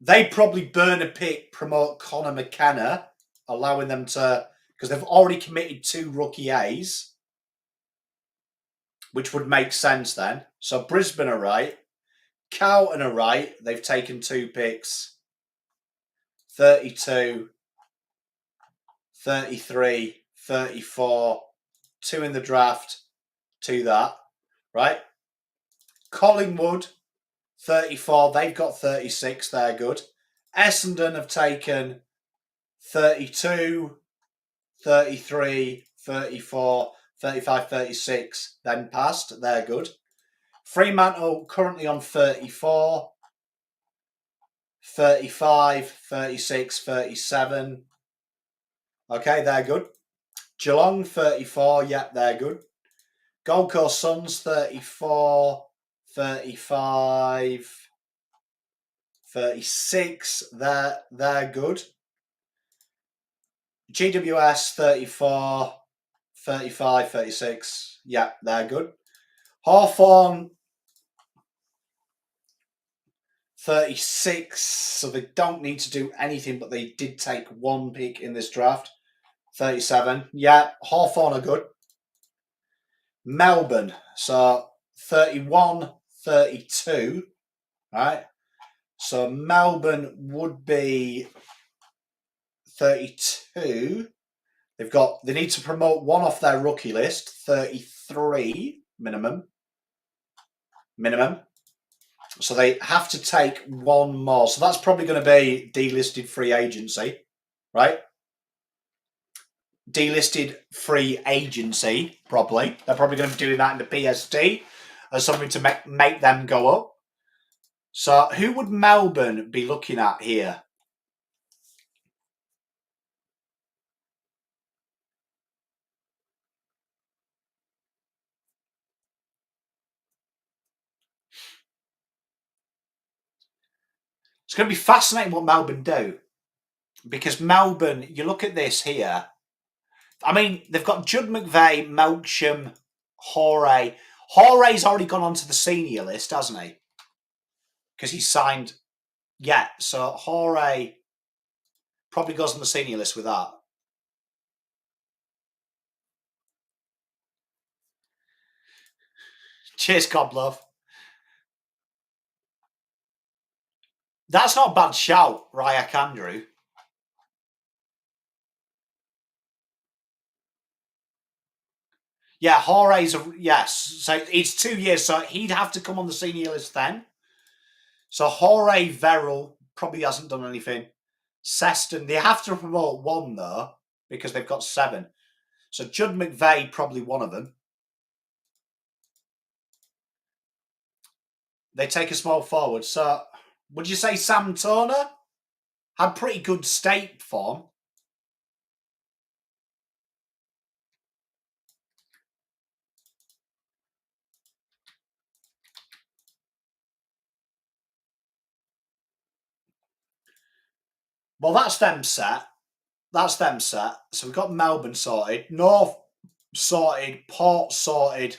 they'd probably burn a pick, promote Connor McKenna, allowing them to, because they've already committed 2 rookie A's, which would make sense then. So Brisbane are right. Carlton are right. They've taken 2 picks. 32, 33, 34, 2 in the draft, 2 that, right? Collingwood, 34, they've got 36, they're good. Essendon have taken 32, 33, 34, 35, 36, then passed, they're good. Fremantle currently on 34, 35, 36, 37. Okay, they're good. Geelong, 34, yep, they're good. Gold Coast Suns, 34, 35, 36, they're good. GWS, 34, 35, 36, yeah, they're good. Hawthorn, 36, so they don't need to do anything, but they did take 1 pick in this draft. 37, yeah, Hawthorn are good. Melbourne, so 31, 32, right? So Melbourne would be 32. They need to promote 1 off their rookie list, 33 minimum. So they have to take 1 more. So that's probably going to be delisted free agency, right? Delisted free agency, probably. They're probably going to be doing that in the PST as something to make them go up. So who would Melbourne be looking at here? It's going to be fascinating what Melbourne do. Because Melbourne, you look at this here. I mean, they've got Judd McVeigh, Melksham, Horay. Horay's already gone onto the senior list, hasn't he? Because he's signed. Yeah, so Horay probably goes on the senior list with that. Cheers, Cob Loaf. That's not a bad shout, Ryak Andrew. Yeah, Horay's yes. So it's 2 years, so he'd have to come on the senior list then. So Horay Verrill probably hasn't done anything. Seston, they have to promote 1 though, because they've got 7. So Judd McVeigh, probably one of them. They take a small forward. So would you say Sam Turner had pretty good state form? Well, that's them set. So we've got Melbourne sorted, North sorted, Port sorted,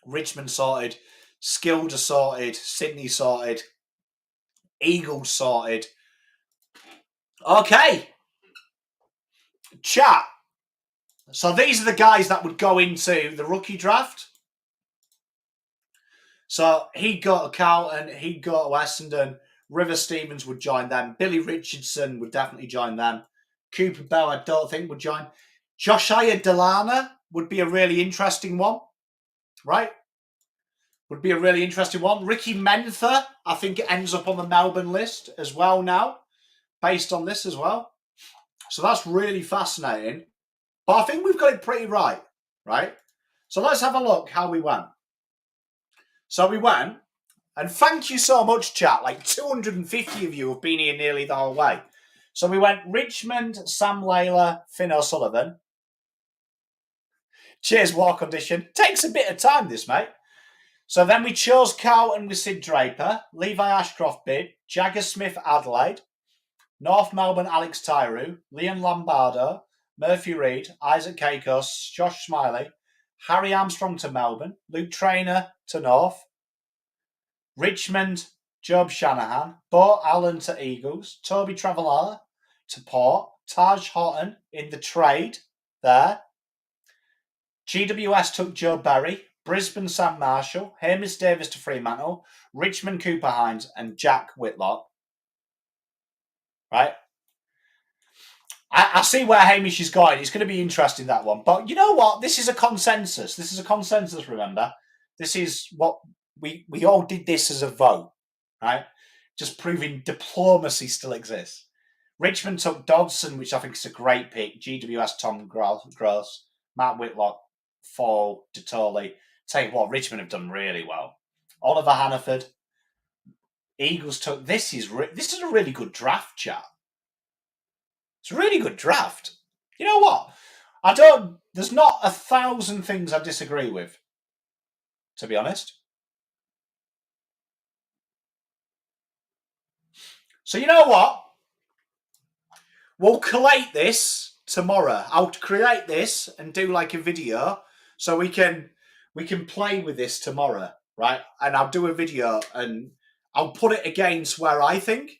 Richmond sorted, Skilda sorted, Sydney sorted, Eagles sorted. Okay. Chat. So these are the guys that would go into the rookie draft. So he'd go to Carlton, he'd go to Essendon, River Stevens would join them. Billy Richardson would definitely join them. Cooper Bell, I don't think, would join. Josiah Delana would be a really interesting one, right? Would be a really interesting one. Ricky Menther, I think it ends up on the Melbourne list as well now, based on this as well. So that's really fascinating. But I think we've got it pretty right? So let's have a look how we went. So we went, and thank you so much, chat. Like 250 of you have been here nearly the whole way. So we went Richmond, Sam Layla, Finn O'Sullivan. Cheers, War Condition. Takes a bit of time, this, mate. So then we chose Carlton with Sid Draper, Levi Ashcroft bid, Jagger Smith Adelaide, North Melbourne Alex Tyru, Leon Lombardo, Murphy Reid, Isaac Kakos, Josh Smiley, Harry Armstrong to Melbourne, Luke Traynor to North, Richmond, Job Shanahan, Bo Allen to Eagles, Toby Travelala to Port, Taj Houghton in the trade there. GWS took Joe Berry, Brisbane Sam Marshall, Hamish Davis to Fremantle, Richmond Cooper Hines, and Jack Whitlock. Right? I see where Hamish is going. It's going to be interesting, that one. But you know what? This is a consensus. This is a consensus, remember? This is what we all did this as a vote, right? Just proving diplomacy still exists. Richmond took Dodson, which I think is a great pick. GWS Tom Gross, Matt Whitlock, Fall, Detoli. Tell you what, Richmond have done really well. Oliver Hannaford. Eagles took... This is a really good draft, chat. It's a really good draft. You know what? There's not 1,000 things I disagree with, to be honest. So you know what? We'll collate this tomorrow. I'll create this and do like a video so we can play with this tomorrow, right? And I'll do a video and I'll put it against where I think,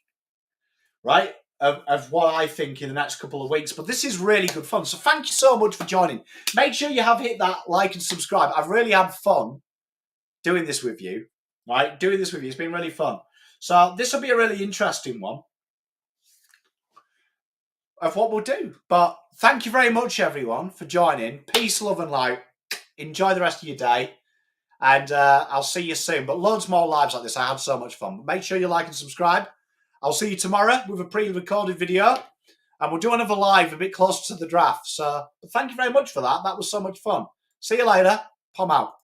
right? Of what I think in the next couple of weeks. But this is really good fun. So thank you so much for joining. Make sure you have hit that like and subscribe. I've really had fun doing this with you, right? Doing this with you. It's been really fun. So this will be a really interesting one of what we'll do. But thank you very much, everyone, for joining. Peace, love, and light. Enjoy the rest of your day. And I'll see you soon. But loads more lives like this. I had so much fun. But make sure you like and subscribe. I'll see you tomorrow with a pre-recorded video. And we'll do another live a bit closer to the draft. So thank you very much for that. That was so much fun. See you later. Pom out.